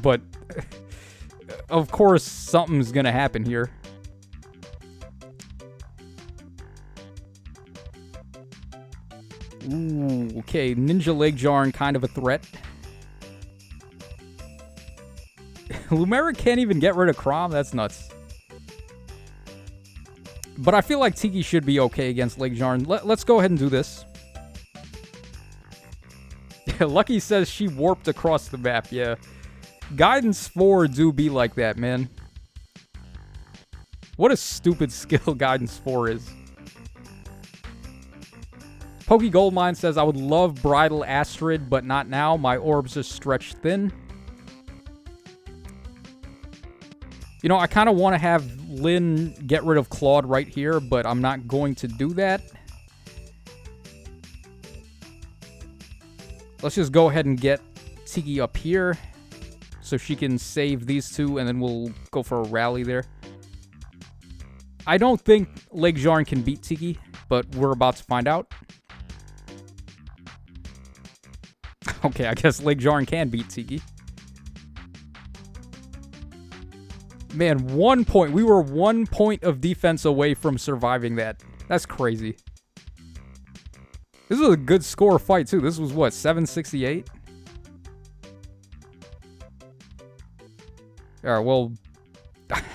But, of course, something's gonna happen here. Ooh, okay, Ninja Leg Jarn, kind of a threat. Lumera can't even get rid of Chrom? That's nuts. But I feel like Tiki should be okay against Leg Jarn. Let's go ahead and do this. Lucky says she warped across the map, yeah. Guidance 4 do be like that, man. What a stupid skill Guidance 4 is. Pokey Goldmine says, I would love Bridal Astrid, but not now. My orbs are stretched thin. You know, I kind of want to have Lyn get rid of Claude right here, but I'm not going to do that. Let's just go ahead and get Tiki up here. so she can save these two, and then we'll go for a rally there. I don't think Lake Jarn can beat Tiki, but we're about to find out. Okay, I guess Lake Jarn can beat Tiki. Man, 1 point. We were 1 point of defense away from surviving that. That's crazy. This was a good score fight, too. This was, what, 768? Alright, well,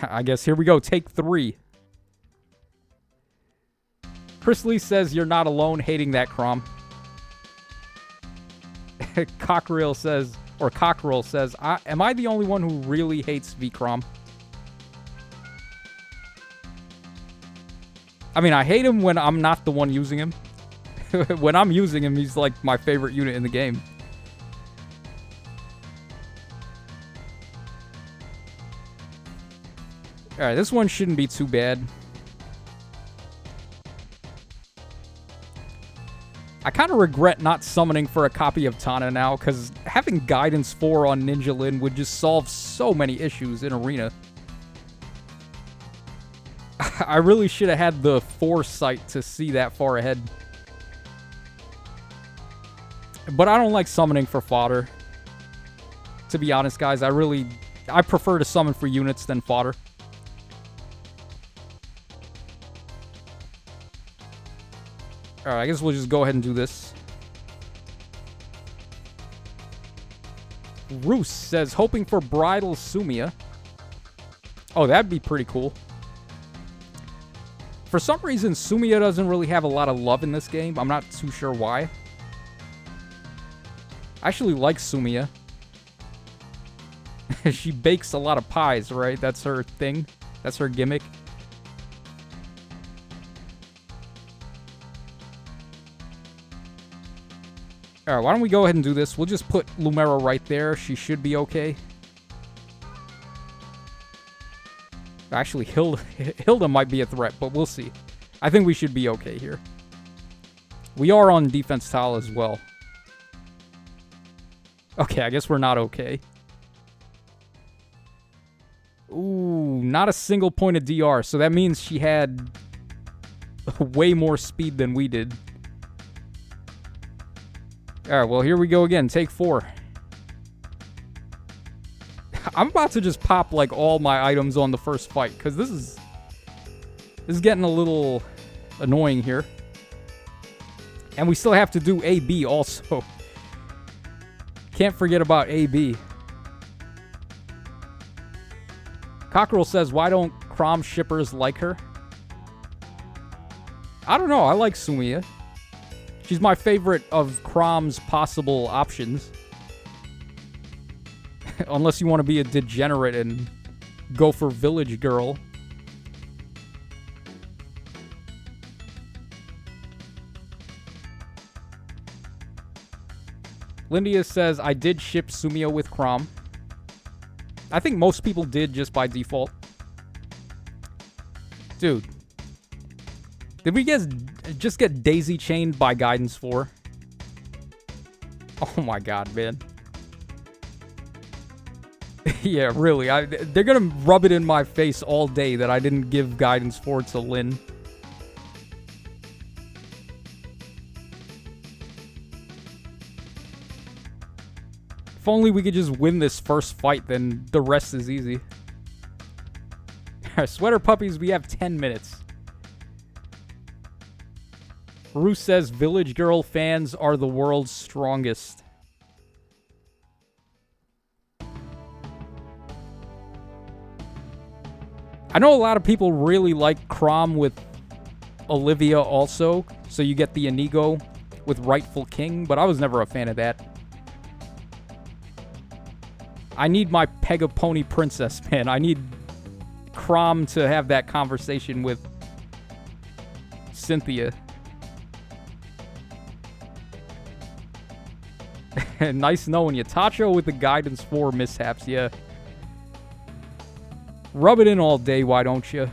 I guess here we go. Take 3. Chris Lee says, you're not alone hating that Crom. Cockerel says, am I the only one who really hates V-Crom? I mean, I hate him when I'm not the one using him. When I'm using him, he's like my favorite unit in the game. Alright, this one shouldn't be too bad. I kind of regret not summoning for a copy of Tana now, because having Guidance 4 on Ninja Lin would just solve so many issues in Arena. I really should have had the foresight to see that far ahead. But I don't like summoning for fodder. To be honest, guys, I prefer to summon for units than fodder. Alright, I guess we'll just go ahead and do this. Roos says, hoping for Bridal Sumia. Oh, that'd be pretty cool. For some reason, Sumia doesn't really have a lot of love in this game. I'm not too sure why. I actually like Sumia. She bakes a lot of pies, right? That's her thing. That's her gimmick. Alright, why don't we go ahead and do this? We'll just put Lumera right there. She should be okay. Actually, Hilda might be a threat, but we'll see. I think we should be okay here. We are on defense tile as well. Okay, I guess we're not okay. Ooh, not a single point of DR, so that means she had way more speed than we did. Alright, well, here we go again. Take 4. I'm about to just pop, like, all my items on the first fight, because this is getting a little annoying here. And we still have to do AB also. Can't forget about AB. Cockerel says, why don't Crom shippers like her? I don't know. I like Sumia. She's my favorite of Crom's possible options. Unless you want to be a degenerate and go for Village Girl. Lindia says, I did ship Sumia with Crom. I think most people did just by default. Dude. Did we just get daisy chained by Guidance 4? Oh my god, man. Yeah, really. They're gonna rub it in my face all day that I didn't give Guidance 4 to Lin. If only we could just win this first fight, then the rest is easy. Sweater Puppies, we have 10 minutes. Bruce says, Village Girl fans are the world's strongest. I know a lot of people really like Crom with Olivia also, so you get the Inigo with Rightful King, but I was never a fan of that. I need my Pegapony princess, man. I need Crom to have that conversation with Cynthia. Nice knowing you. Tacho with the Guidance 4 mishaps, yeah. Rub it in all day, why don't you?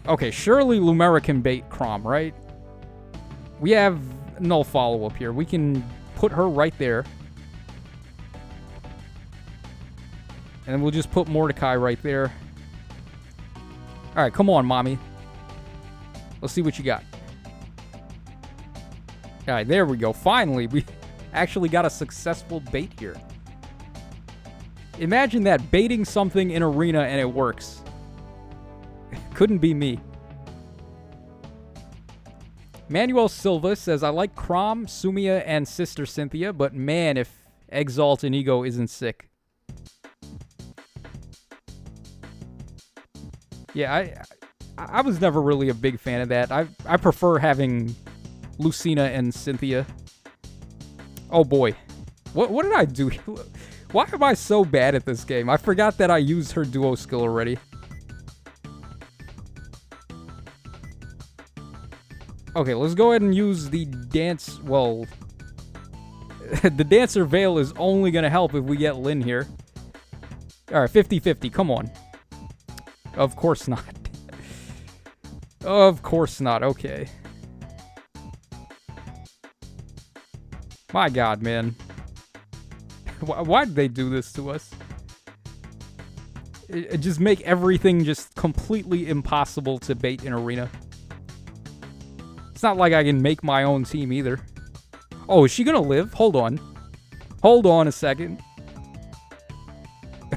Okay, surely Lumera can bait Crom, right? We have null follow-up here. We can put her right there. And then we'll just put Mordecai right there. Alright, come on, mommy. Let's see what you got. Alright, there we go. Finally, we actually got a successful bait here. Imagine that, baiting something in Arena and it works. Couldn't be me. Manuel Silva says, I like Chrom, Sumia, and Sister Cynthia, but man, if Exalt and Ego isn't sick. Yeah, I was never really a big fan of that. I prefer having Lucina and Cynthia. Oh boy. What did I do? Why am I so bad at this game? I forgot that I used her duo skill already. Okay, let's go ahead and use the dance... Well... the Dancer Veil is only going to help if we get Lyn here. Alright, 50-50. Come on. Of course not. Of course not. Okay. My god, man. Why did they do this to us? It just make everything just completely impossible to bait in Arena. It's not like I can make my own team either. Oh, is she gonna live? Hold on. Hold on a second.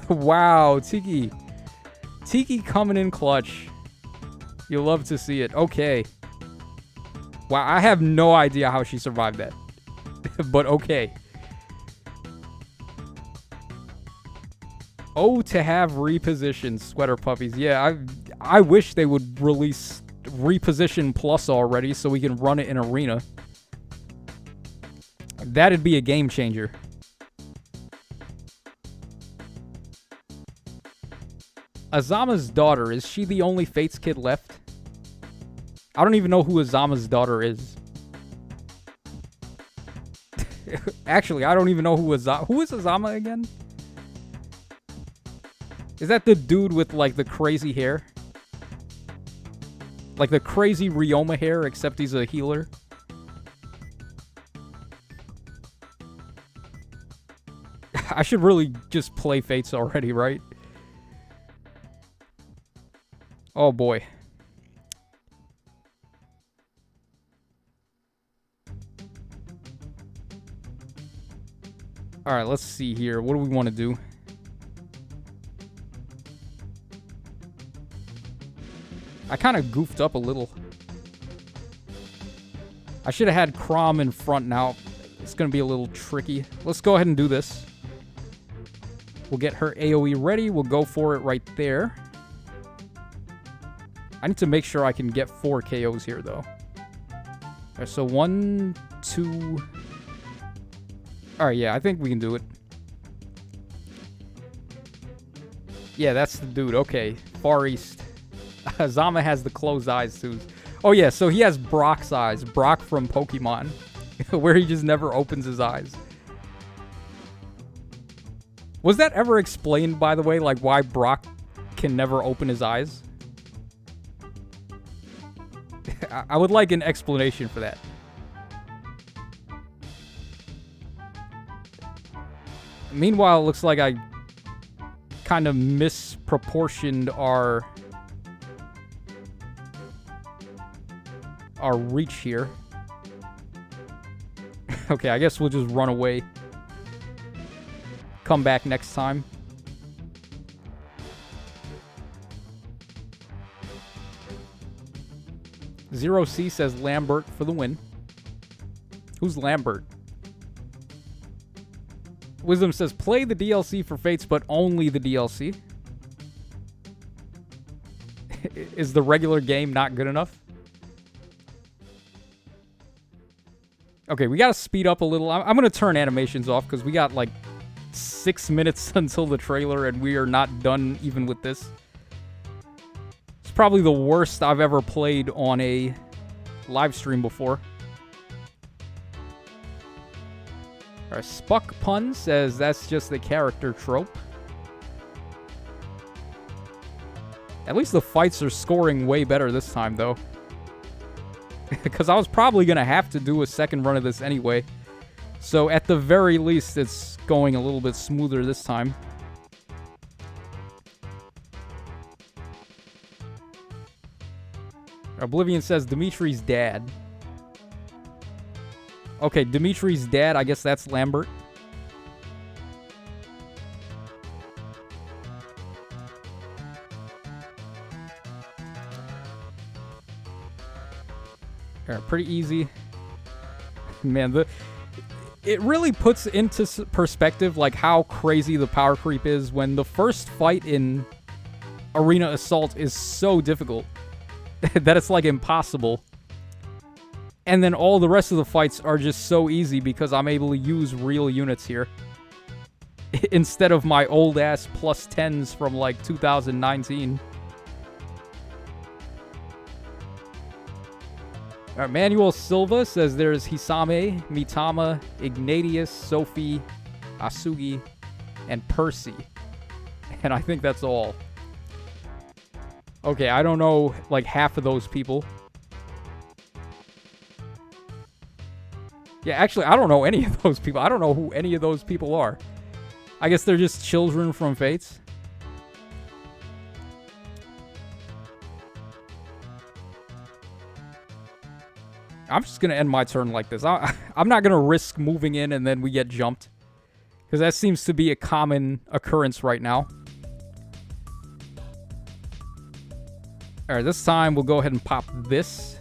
Wow, Tiki. Tiki coming in clutch. You love to see it. Okay. Wow, I have no idea how she survived that. But okay. Oh, to have repositioned Sweater Puppies. Yeah, I wish they would release Reposition Plus already so we can run it in Arena. That'd be a game changer. Azama's daughter, is she the only Fates kid left? I don't even know who Azama's daughter is. Actually, I don't even know who Azama... Who is Azama again? Is that the dude with, like, the crazy hair? Like the crazy Ryoma hair, except he's a healer? I should really just play Fates already, right? Oh boy. Alright, let's see here. What do we want to do? I kind of goofed up a little. I should have had Chrom in front now. It's going to be a little tricky. Let's go ahead and do this. We'll get her AoE ready. We'll go for it right there. I need to make sure I can get 4 KOs here, though. Alright, so 1, 2... Alright, yeah, I think we can do it. Yeah, that's the dude. Okay, Far East. Azama has the closed eyes, too. Oh, yeah, so he has Brock's eyes. Brock from Pokemon. Where he just never opens his eyes. Was that ever explained, by the way? Like, why Brock can never open his eyes? I would like an explanation for that. Meanwhile, it looks like I kind of misproportioned our reach here. Okay, I guess we'll just run away. Come back next time. Zero C says Lambert for the win. Who's Lambert? Wisdom says play the DLC for Fates, but only the DLC. Is the regular game not good enough? Okay, we gotta speed up a little. I'm gonna turn animations off because we got like 6 minutes until the trailer and we are not done even with this. It's probably the worst I've ever played on a live stream before. Our Spuck Pun says that's just the character trope. At least the fights are scoring way better this time, though. because I was probably going to have to do a second run of this anyway. So at the very least, it's going a little bit smoother this time. Oblivion says Dimitri's dad. Okay, Dimitri's dad, I guess that's Lambert. Alright, pretty easy. Man, it really puts into perspective like how crazy the power creep is when the first fight in Arena Assault is so difficult that it's like impossible. And then all the rest of the fights are just so easy because I'm able to use real units here. Instead of my old ass plus 10s from like 2019. Alright, Manuel Silva says there's Hisame, Mitama, Ignatius, Sophie, Asugi, and Percy. And I think that's all. Okay, I don't know like half of those people. Yeah, actually, I don't know any of those people. I don't know who any of those people are. I guess they're just children from Fates. I'm just going to end my turn like this. I'm not going to risk moving in and then we get jumped. Because that seems to be a common occurrence right now. Alright, this time we'll go ahead and pop this.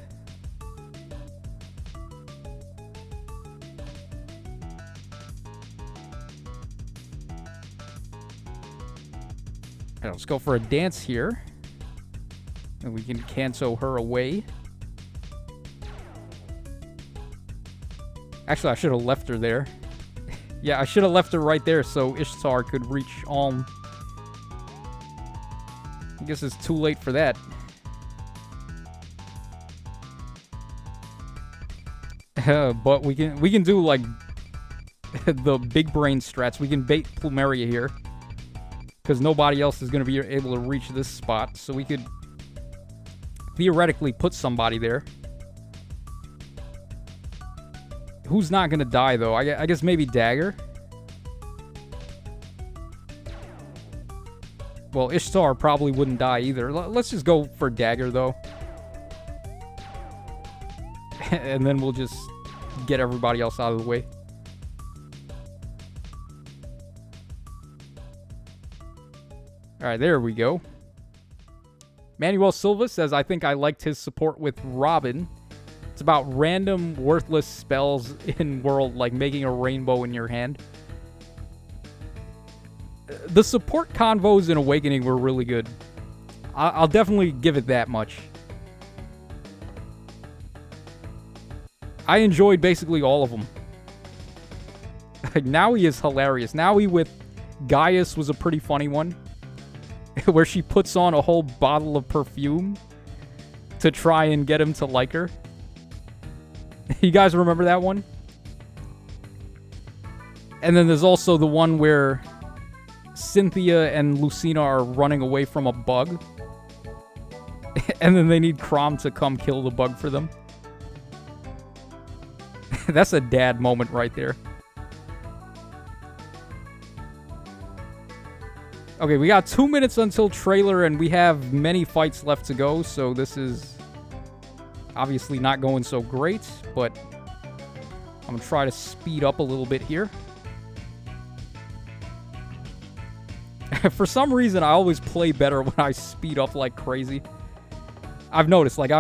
Alright, let's go for a dance here. And we can cancel her away. Actually, I should have left her there. Yeah, I should have left her right there so Ishtar could reach Alm. I guess it's too late for that. But we can do like the big brain strats. We can bait Plumeria here because nobody else is going to be able to reach this spot. So we could theoretically put somebody there. Who's not going to die, though? I guess maybe Dagger. Well, Ishtar probably wouldn't die either. Let's just go for Dagger, though. And then we'll just get everybody else out of the way. Alright, there we go. Manuel Silva says, I think I liked his support with Robin. It's about random, worthless spells in world, like making a rainbow in your hand. The support convos in Awakening were really good. I'll definitely give it that much. I enjoyed basically all of them. Like, Naui is hilarious. Naui with Gaius was a pretty funny one. Where she puts on a whole bottle of perfume to try and get him to like her. You guys remember that one? And then there's also the one where Cynthia and Lucina are running away from a bug. And then they need Crom to come kill the bug for them. That's a dad moment right there. Okay, we got 2 minutes until trailer and we have many fights left to go, so this is obviously not going so great, but I'm going to try to speed up a little bit here. For some reason, I always play better when I speed up like crazy. I've noticed, like,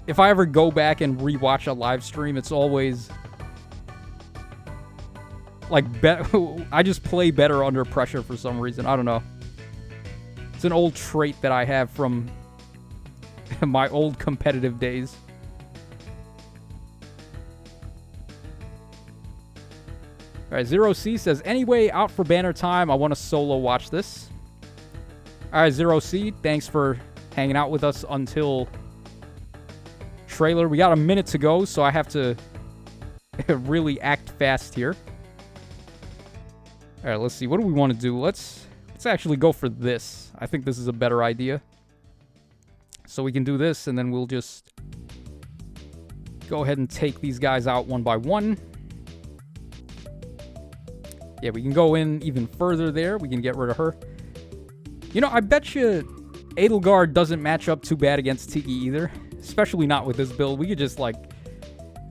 if I ever go back and rewatch a live stream, it's always like, I just play better under pressure for some reason. I don't know. It's an old trait that I have from my old competitive days. Alright, Zero C says, anyway, out for banner time. I want to solo watch this. Alright, Zero C, thanks for hanging out with us until trailer. We got a minute to go, so I have to really act fast here. Alright, let's see. What do we want to do? Let's actually go for this. I think this is a better idea. So we can do this, and then we'll just go ahead and take these guys out one by one. Yeah, we can go in even further there. We can get rid of her. You know, I bet you Edelgard doesn't match up too bad against Tiki either. Especially not with this build. We could just, like...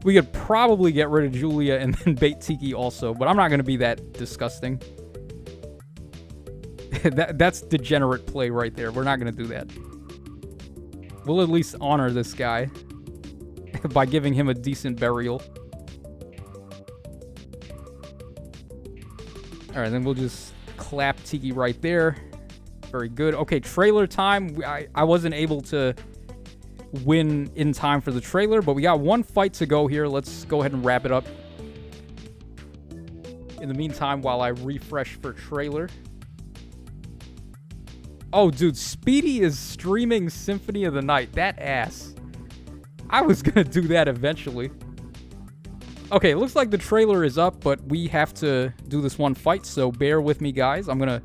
We could probably get rid of Julia and then bait Tiki also. But I'm not going to be that disgusting. That's degenerate play right there. We're not going to do that. We'll at least honor this guy by giving him a decent burial. Alright, then we'll just clap Tiki right there. Very good. Okay, trailer time. I wasn't able to win in time for the trailer, but we got one fight to go here. Let's go ahead and wrap it up. In the meantime, while I refresh for trailer. Oh, dude, Speedy is streaming Symphony of the Night. That ass. I was gonna do that eventually. Okay, it looks like the trailer is up, but we have to do this one fight, so bear with me, guys. I'm gonna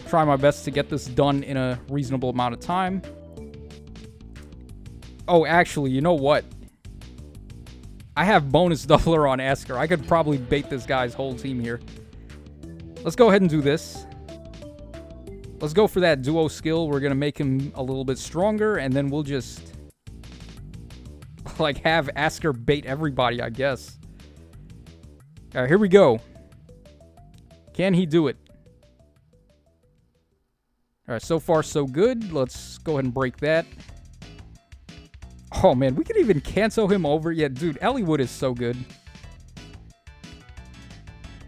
try my best to get this done in a reasonable amount of time. Oh, actually, you know what? I have bonus doubler on Asker. I could probably bait this guy's whole team here. Let's go ahead and do this. Let's go for that duo skill. We're going to make him a little bit stronger, and then we'll just, like, have Asker bait everybody, I guess. All right, here we go. Can he do it? All right, so far so good. Let's go ahead and break that. Oh, man, we could even cancel him over. Yeah, dude, Elliewood is so good.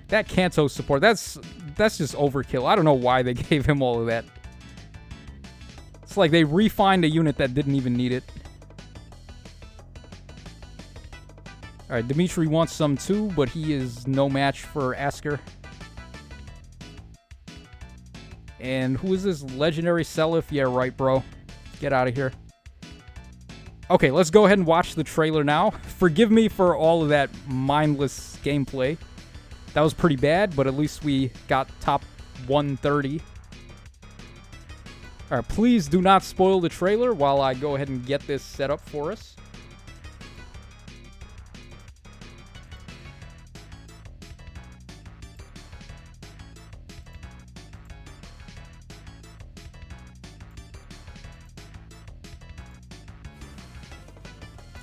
That Kanto support, that's just overkill. I don't know why they gave him all of that. It's like they refined a unit that didn't even need it. Alright, Dimitri wants some too, but he is no match for Asker. And who is this? Legendary Seliph? Yeah, right, bro. Get out of here. Okay, let's go ahead and watch the trailer now. Forgive me for all of that mindless gameplay. That was pretty bad, but at least we got top 130. Alright, please do not spoil the trailer while I go ahead and get this set up for us.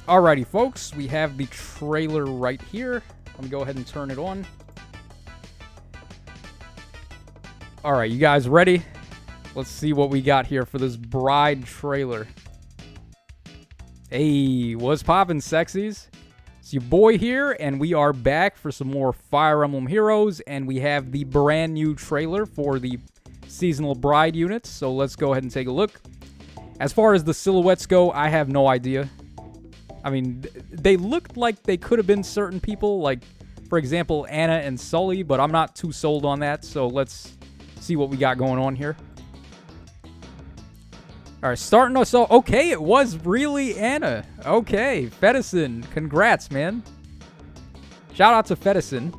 Alrighty, folks, we have the trailer right here. Let me go ahead and turn it on. Alright, you guys ready? Let's see what we got here for this Bride trailer. Hey, what's poppin', sexies? It's your boy here, and we are back for some more Fire Emblem Heroes, and we have the brand new trailer for the seasonal Bride units, so let's go ahead and take a look. As far as the silhouettes go, I have no idea. I mean, they looked like they could have been certain people, like, for example, Anna and Sully, but I'm not too sold on that, so let's see what we got going on here. Alright, starting us off. Okay, it was really Anna. Okay, Fedison, congrats, man. Shout out to Fedison.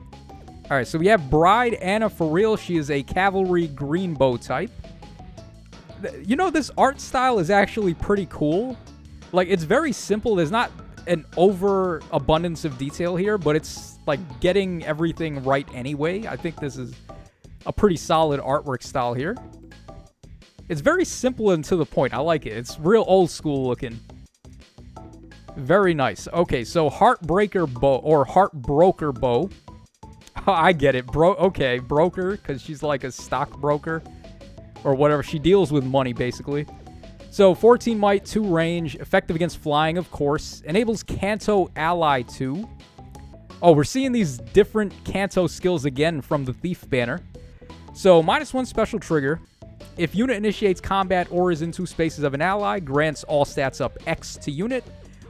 Alright, so we have Bride Anna for real. She is a cavalry green bow type. You know, this art style is actually pretty cool. Like, it's very simple. There's not an overabundance of detail here, but it's, like, getting everything right anyway. I think this is a pretty solid artwork style here. It's very simple and to the point. I like it. It's real old school looking. Very nice. Okay, so Heartbreaker Bow, or Heartbroker Bow. Oh, I get it. Okay, broker, because she's like a stockbroker. Or whatever. She deals with money, basically. So, 14 might, 2 range, effective against flying, of course. Enables Kanto Ally 2. Oh, we're seeing these different Kanto skills again from the Thief banner. So, -1 special trigger. If unit initiates combat or is in 2 spaces of an ally, grants all stats up X to unit,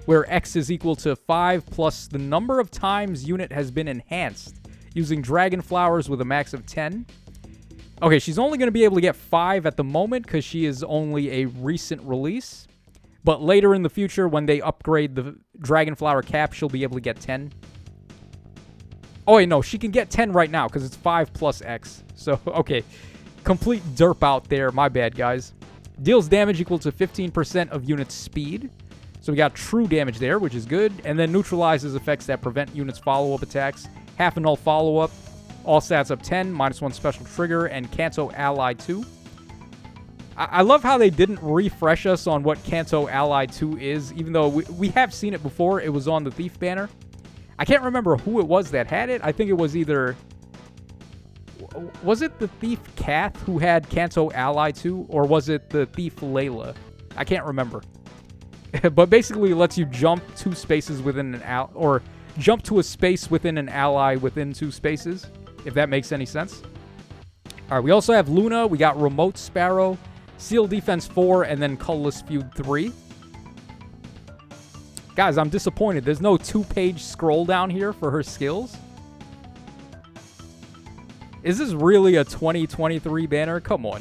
where X is equal to 5 plus the number of times unit has been enhanced, using Dragon Flowers with a max of 10. Okay, she's only going to be able to get 5 at the moment because she is only a recent release. But later in the future, when they upgrade the Dragon Flower cap, she'll be able to get 10. Oh, wait, no, she can get 10 right now because it's 5 plus X. So, okay, complete derp out there. My bad, guys. Deals damage equal to 15% of unit speed. So we got true damage there, which is good. And then neutralizes effects that prevent units' follow-up attacks. Half and null follow-up. All stats up 10, -1 special trigger, and Kanto Ally 2. I love how they didn't refresh us on what Kanto Ally 2 is, even though we have seen it before. It was on the Thief banner. I can't remember who it was that had it. I think it was either... Was it the Thief Kath who had Kanto Ally 2, or was it the Thief Layla? I can't remember. But basically it lets you jump 2 spaces within an or jump to a space within an ally within 2 spaces, if that makes any sense. All right, we also have Luna. We got Remote Sparrow, Seal Defense 4, and then Colorless Feud 3. Guys, I'm disappointed. There's no 2-page scroll down here for her skills. Is this really a 2023 banner? Come on.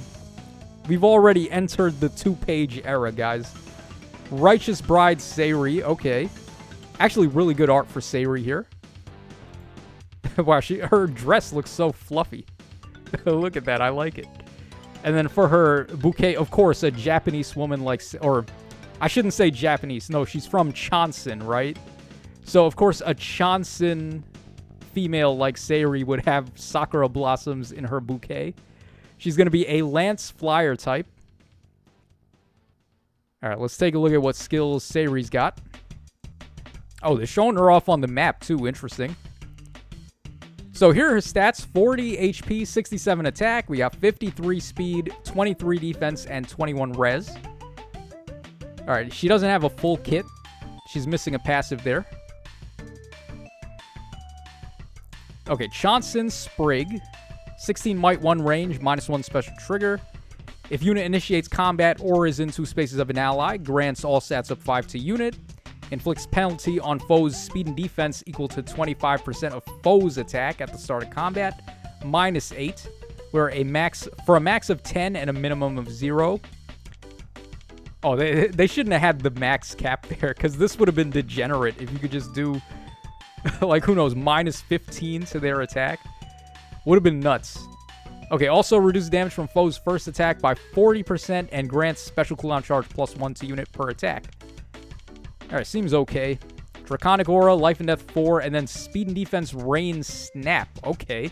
We've already entered the 2-page era, guys. Righteous Bride Sayri. Okay. Actually, really good art for Sayri here. Wow, her dress looks so fluffy. Look at that. I like it. And then for her bouquet, of course, a Japanese woman like... Or, I shouldn't say Japanese. No, she's from Chonsen, right? So, of course, a Chonsen female like Sayri would have Sakura blossoms in her bouquet. She's going to be a Lance Flyer type. All right, let's take a look at what skills Sayri's got. Oh, they're showing her off on the map, too. Interesting. So here are her stats. 40 HP, 67 attack. We got 53 speed, 23 defense, and 21 res. All right, she doesn't have a full kit. She's missing a passive there. Okay, Chonsen Sprig. 16 might, 1 range, -1 special trigger. If unit initiates combat or is in 2 spaces of an ally, grants all stats up 5 to unit. Inflicts penalty on foes' speed and defense equal to 25% of foes' attack at the start of combat, -8. Where for a max of 10 and a minimum of 0. Oh, they shouldn't have had the max cap there, because this would have been degenerate if you could just do, like, who knows, -15 to their attack. Would have been nuts. Okay, also reduces damage from foes' first attack by 40% and grants special cooldown charge +1 to unit per attack. Alright, seems okay. Draconic Aura, Life and Death 4, and then Speed and Defense Rain Snap. Okay.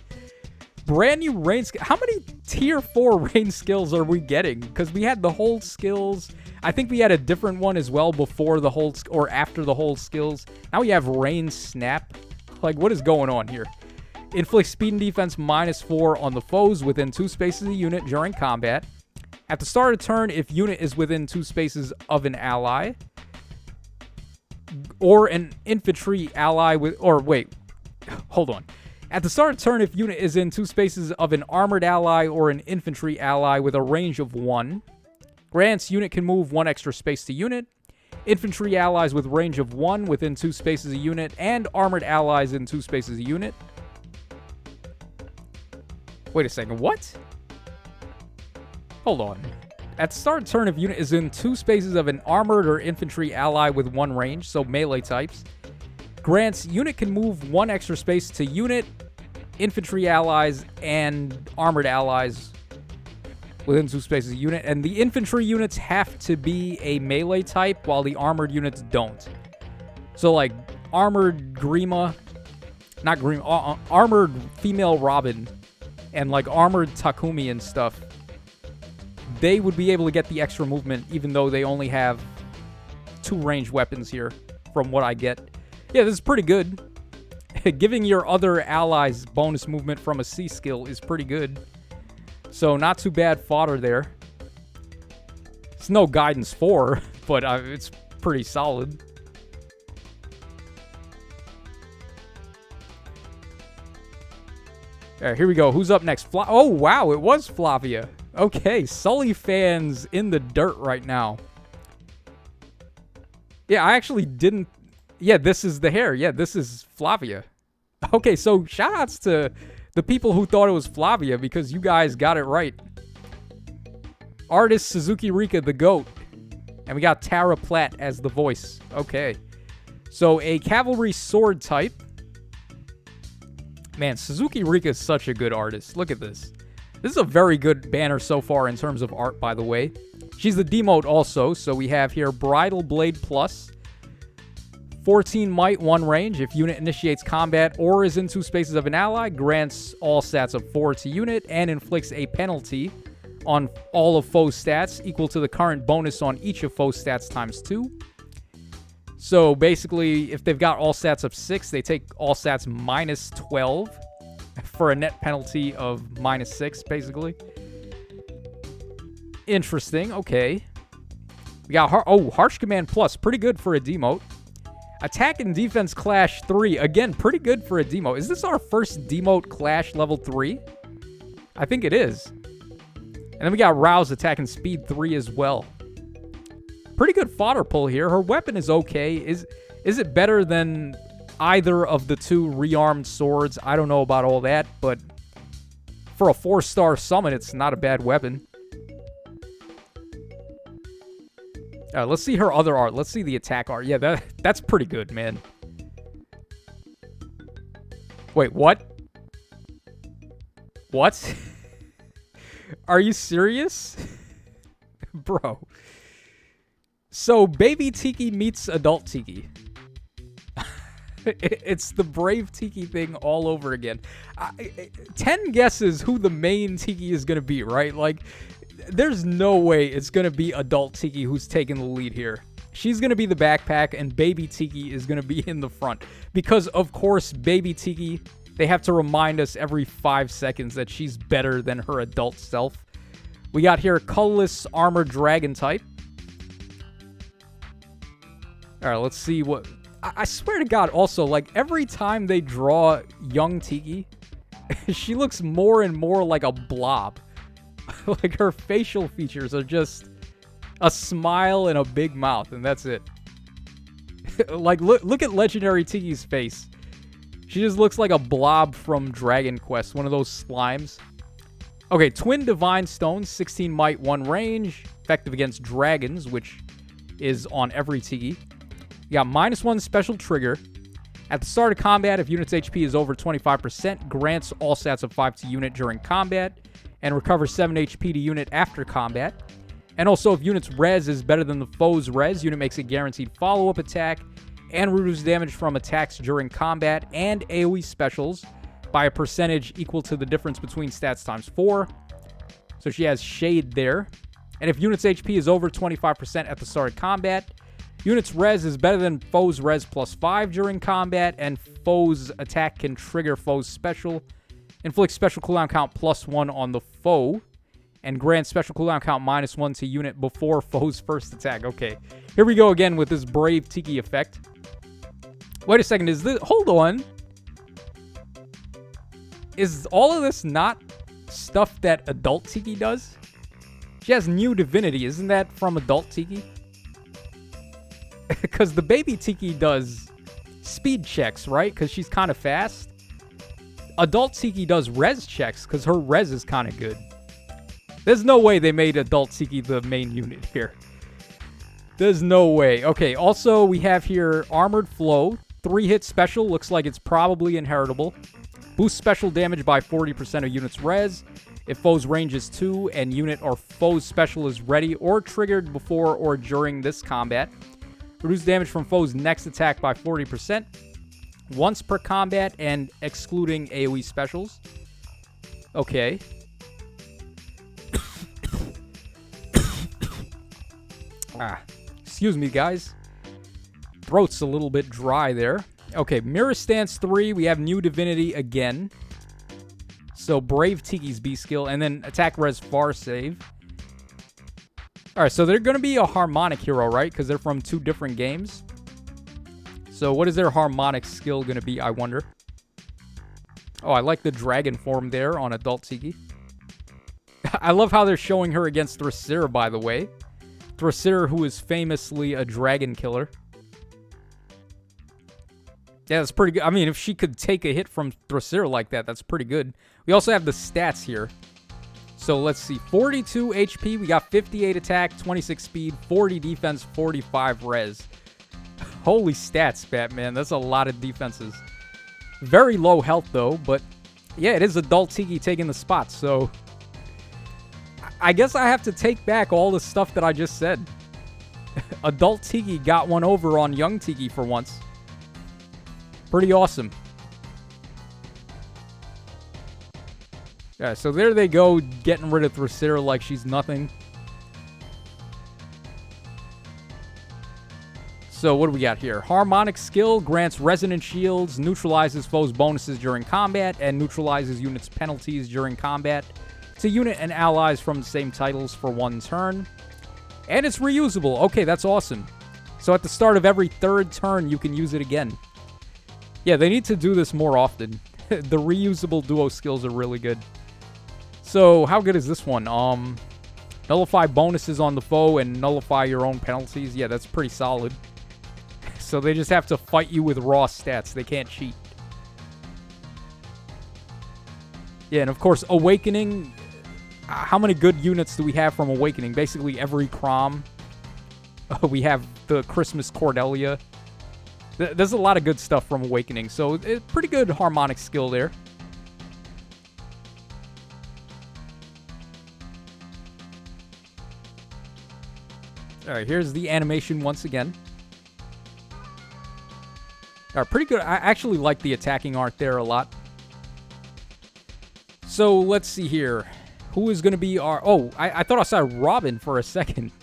Brand new Rain... How many Tier 4 Rain skills are we getting? Because we had the hold skills. I think we had a different one as well before the hold... Or after the hold skills. Now we have Rain Snap. Like, what is going on here? Inflict speed and defense -4 on the foes within 2 spaces of the unit during combat. At the start of turn, if unit is within 2 spaces of an ally, or an infantry ally with... Or, wait. Hold on. At the start of turn, if unit is in 2 spaces of an armored ally or an infantry ally with a range of 1, grants unit can move 1 extra space to unit. Infantry allies with range of 1 within 2 spaces of unit, and armored allies in 2 spaces of unit. Wait a second, what? Hold on. At the start of turn, if unit is in 2 spaces of an armored or infantry ally with 1 range, so melee types, grants unit can move 1 extra space to unit, infantry allies, and armored allies within 2 spaces of unit. And the infantry units have to be a melee type, while the armored units don't. So, like, armored Grima, not Grima, armored female Robin, and, like, armored Takumi and stuff, they would be able to get the extra movement, even though they only have 2 ranged weapons here, from what I get. Yeah, this is pretty good. Giving your other allies bonus movement from a C skill is pretty good. So, not too bad fodder there. It's no Guidance 4, but it's pretty solid. All right, here we go. Who's up next? Oh, wow, it was Flavia. Okay, Sully fans in the dirt right now. Yeah, I actually didn't... Yeah, this is the hair. Yeah, this is Flavia. Okay, so shoutouts to the people who thought it was Flavia, because you guys got it right. Artist Suzuki Rika the GOAT. And we got Tara Platt as the voice. Okay. So a cavalry sword type. Man, Suzuki Rika is such a good artist. Look at this. This is a very good banner so far in terms of art, by the way. She's the demote also, so we have here Bridal Blade Plus. 14 might, 1 range. If unit initiates combat or is in 2 spaces of an ally, grants all stats of 4 to unit and inflicts a penalty on all of foe's stats equal to the current bonus on each of foe's stats times 2. So basically, if they've got all stats of 6, they take all stats minus 12 for a net penalty of minus 6, basically. Interesting. Okay. We got Harsh Command Plus. Pretty good for a demote. Attack and Defense Clash 3. Again, pretty good for a demote. Is this our first demote Clash level 3? I think it is. And then we got Rouse Attack and Speed 3 as well. Pretty good fodder pull here. Her weapon is okay. Is it better than either of the 2 rearmed swords? I don't know about all that, but for a 4-star summon, it's not a bad weapon. Let's see her other art. Let's see the attack art. Yeah, that's pretty good, man. Wait, what? What? Are you serious? Bro. So, baby Tiki meets adult Tiki. It's the brave Tiki thing all over again. 10 guesses who the main Tiki is going to be, right? Like, there's no way it's going to be adult Tiki who's taking the lead here. She's going to be the backpack, and baby Tiki is going to be in the front. Because, of course, baby Tiki, they have to remind us every 5 seconds that she's better than her adult self. We got here colorless armored dragon type. All right, let's see what... I swear to God, also, like, every time they draw young Tiki, she looks more and more like a blob. Like, her facial features are just a smile and a big mouth, and that's it. Like, look at Legendary Tiki's face. She just looks like a blob from Dragon Quest, one of those slimes. Okay, Twin Divine Stones, 16 might, 1 range, effective against dragons, which is on every Tiki. You got -1 special trigger. At the start of combat, if unit's HP is over 25%, grants all stats of 5 to unit during combat, and recovers 7 HP to unit after combat. And also, if unit's res is better than the foe's res, unit makes a guaranteed follow-up attack, and reduces damage from attacks during combat and AoE specials by a percentage equal to the difference between stats times 4. So she has Shade there. And if unit's HP is over 25% at the start of combat, unit's res is better than foe's res plus 5 during combat, and foe's attack can trigger foe's special, inflict special cooldown count +1 on the foe, and grant special cooldown count -1 to unit before foe's first attack. Okay, here we go again with this Brave Tiki effect. Wait a second, is this... Hold on. Is all of this not stuff that Adult Tiki does? She has New Divinity. Isn't that from Adult Tiki? Because the baby Tiki does speed checks, right? Because she's kind of fast. Adult Tiki does res checks because her res is kind of good. There's no way they made Adult Tiki the main unit here. There's no way. Okay, also we have here Armored Flow. 3-hit special. Looks like it's probably inheritable. Boosts special damage by 40% of unit's res. If foe's range is 2 and unit or foe's special is ready or triggered before or during this combat. Reduce damage from foe's next attack by 40%. Once per combat and excluding AoE specials. Okay. Excuse me, guys. Throat's a little bit dry there. Okay, Mirror Stance 3. We have New Divinity again. So Brave Tiki's B skill. And then Attack Res Far Save. Alright, so they're going to be a Harmonic hero, right? Because they're from 2 different games. So what is their Harmonic skill going to be, I wonder? Oh, I like the dragon form there on Adult Tiki. I love how they're showing her against Thrasir, by the way. Thrasir, who is famously a dragon killer. Yeah, that's pretty good. I mean, if she could take a hit from Thrasir like that, that's pretty good. We also have the stats here. So let's see. 42 HP. We got 58 attack, 26 speed, 40 defense, 45 res. Holy stats, Batman. That's a lot of defenses. Very low health, though. But yeah, it is Adult Tiki taking the spot. So I guess I have to take back all the stuff that I just said. Adult Tiki got one over on Young Tiki for once. Pretty awesome. Yeah, so there they go, getting rid of Thracier like she's nothing. So what do we got here? Harmonic skill grants resonant shields, neutralizes foes' bonuses during combat, and neutralizes units' penalties during combat to unit and allies from the same titles for 1 turn. And it's reusable. Okay, that's awesome. So at the start of every 3rd turn, you can use it again. Yeah, they need to do this more often. The reusable duo skills are really good. So how good is this one? Nullify bonuses on the foe and nullify your own penalties. Yeah, that's pretty solid. So they just have to fight you with raw stats. They can't cheat. Yeah, and of course, Awakening. How many good units do we have from Awakening? Basically every Crom. We have the Christmas Cordelia. There's a lot of good stuff from Awakening. So it's pretty good harmonic skill there. Alright, here's the animation once again. Alright, pretty good. I actually like the attacking art there a lot. So, let's see here. Who is going to be our... Oh, I thought I saw Robin for a second.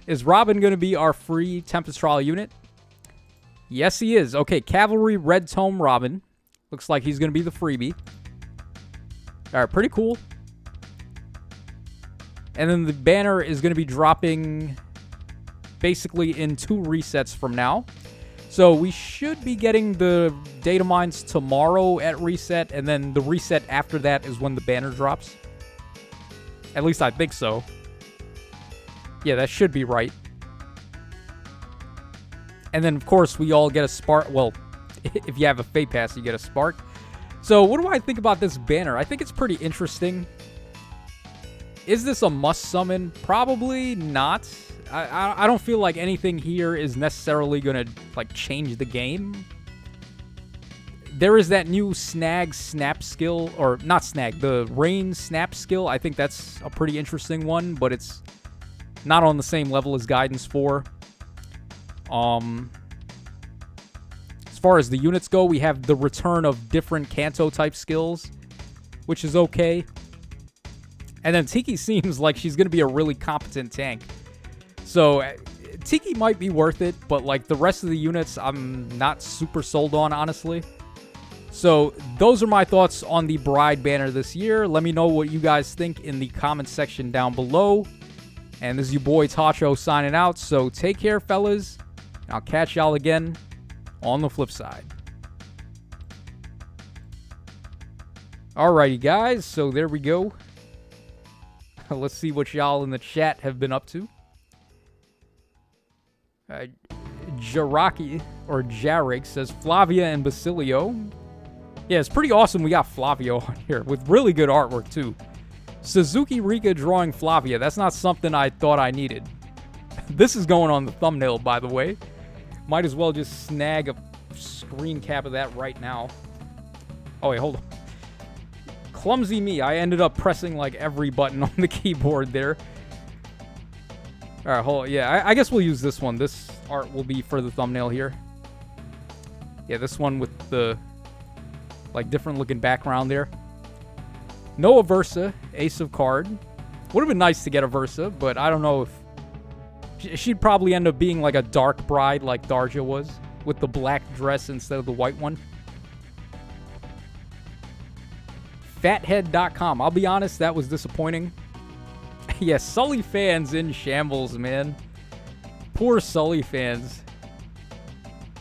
Is Robin going to be our free Tempest Trial unit? Yes, he is. Okay, Cavalry Red Tome Robin. Looks like he's going to be the freebie. Alright, pretty cool. And then the banner is going to be dropping basically in 2 resets from now. So we should be getting the data mines tomorrow at reset, and then the reset after that is when the banner drops. At least I think so. Yeah, that should be right. And then, of course, we all get a spark. Well, if you have a Fate Pass, you get a spark. So what do I think about this banner? I think it's pretty interesting. Is this a must summon? Probably not. I don't feel like anything here is necessarily going to, like, change the game. There is that new Snag Snap skill, or not Snag, the Rain Snap skill. I think that's a pretty interesting one, but it's not on the same level as Guidance 4. As far as the units go, we have the return of different Kanto-type skills, which is okay. And then Tiki seems like she's going to be a really competent tank. So, Tiki might be worth it, but, like, the rest of the units, I'm not super sold on, honestly. So, those are my thoughts on the Bride banner this year. Let me know what you guys think in the comments section down below. And this is your boy Tacho signing out, so take care, fellas. I'll catch y'all again on the flip side. Alrighty, guys, so there we go. Let's see what y'all in the chat have been up to. Jaraki, or Jarek, says Flavia and Basilio. Yeah, it's pretty awesome we got Flavio on here, with really good artwork, too. Suzuki Rika drawing Flavia. That's not something I thought I needed. This is going on the thumbnail, by the way. Might as well just snag a screen cap of that right now. Oh, wait, hold on. Clumsy me. I ended up pressing, like, every button on the keyboard there. Alright, hold on. Yeah, I guess we'll use this one. This art will be for the thumbnail here. Yeah, this one with the, like, different looking background there. No Aversa, Ace of Card. Would have been nice to get a Versa, but I don't know if... She'd probably end up being like a dark bride like Darja was, with the black dress instead of the white one. Fathead.com. I'll be honest, that was disappointing. Yeah, Sully fans in shambles, man. Poor Sully fans.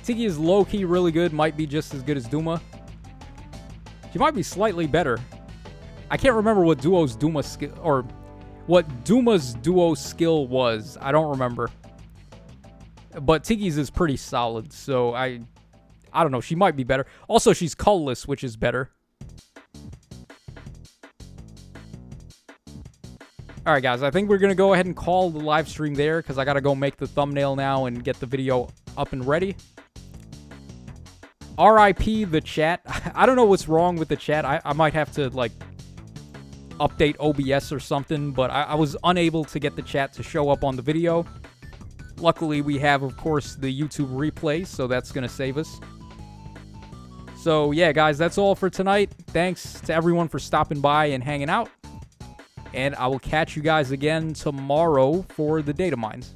Tiki is low-key really good. Might be just as good as Duma. She might be slightly better. I can't remember what Duo's Duma skill, or what Duma's duo skill was. I don't remember. But Tiki's is pretty solid, so I don't know. She might be better. Also, she's colorless, which is better. Alright, guys. I think we're going to go ahead and call the live stream there, because I got to go make the thumbnail now and get the video up and ready. RIP the chat. I don't know what's wrong with the chat. I might have to, like, update OBS or something, but I was unable to get the chat to show up on the video. Luckily, we have, of course, the YouTube replay, so that's going to save us. So, yeah, guys, that's all for tonight. Thanks to everyone for stopping by and hanging out. And I will catch you guys again tomorrow for the data mines.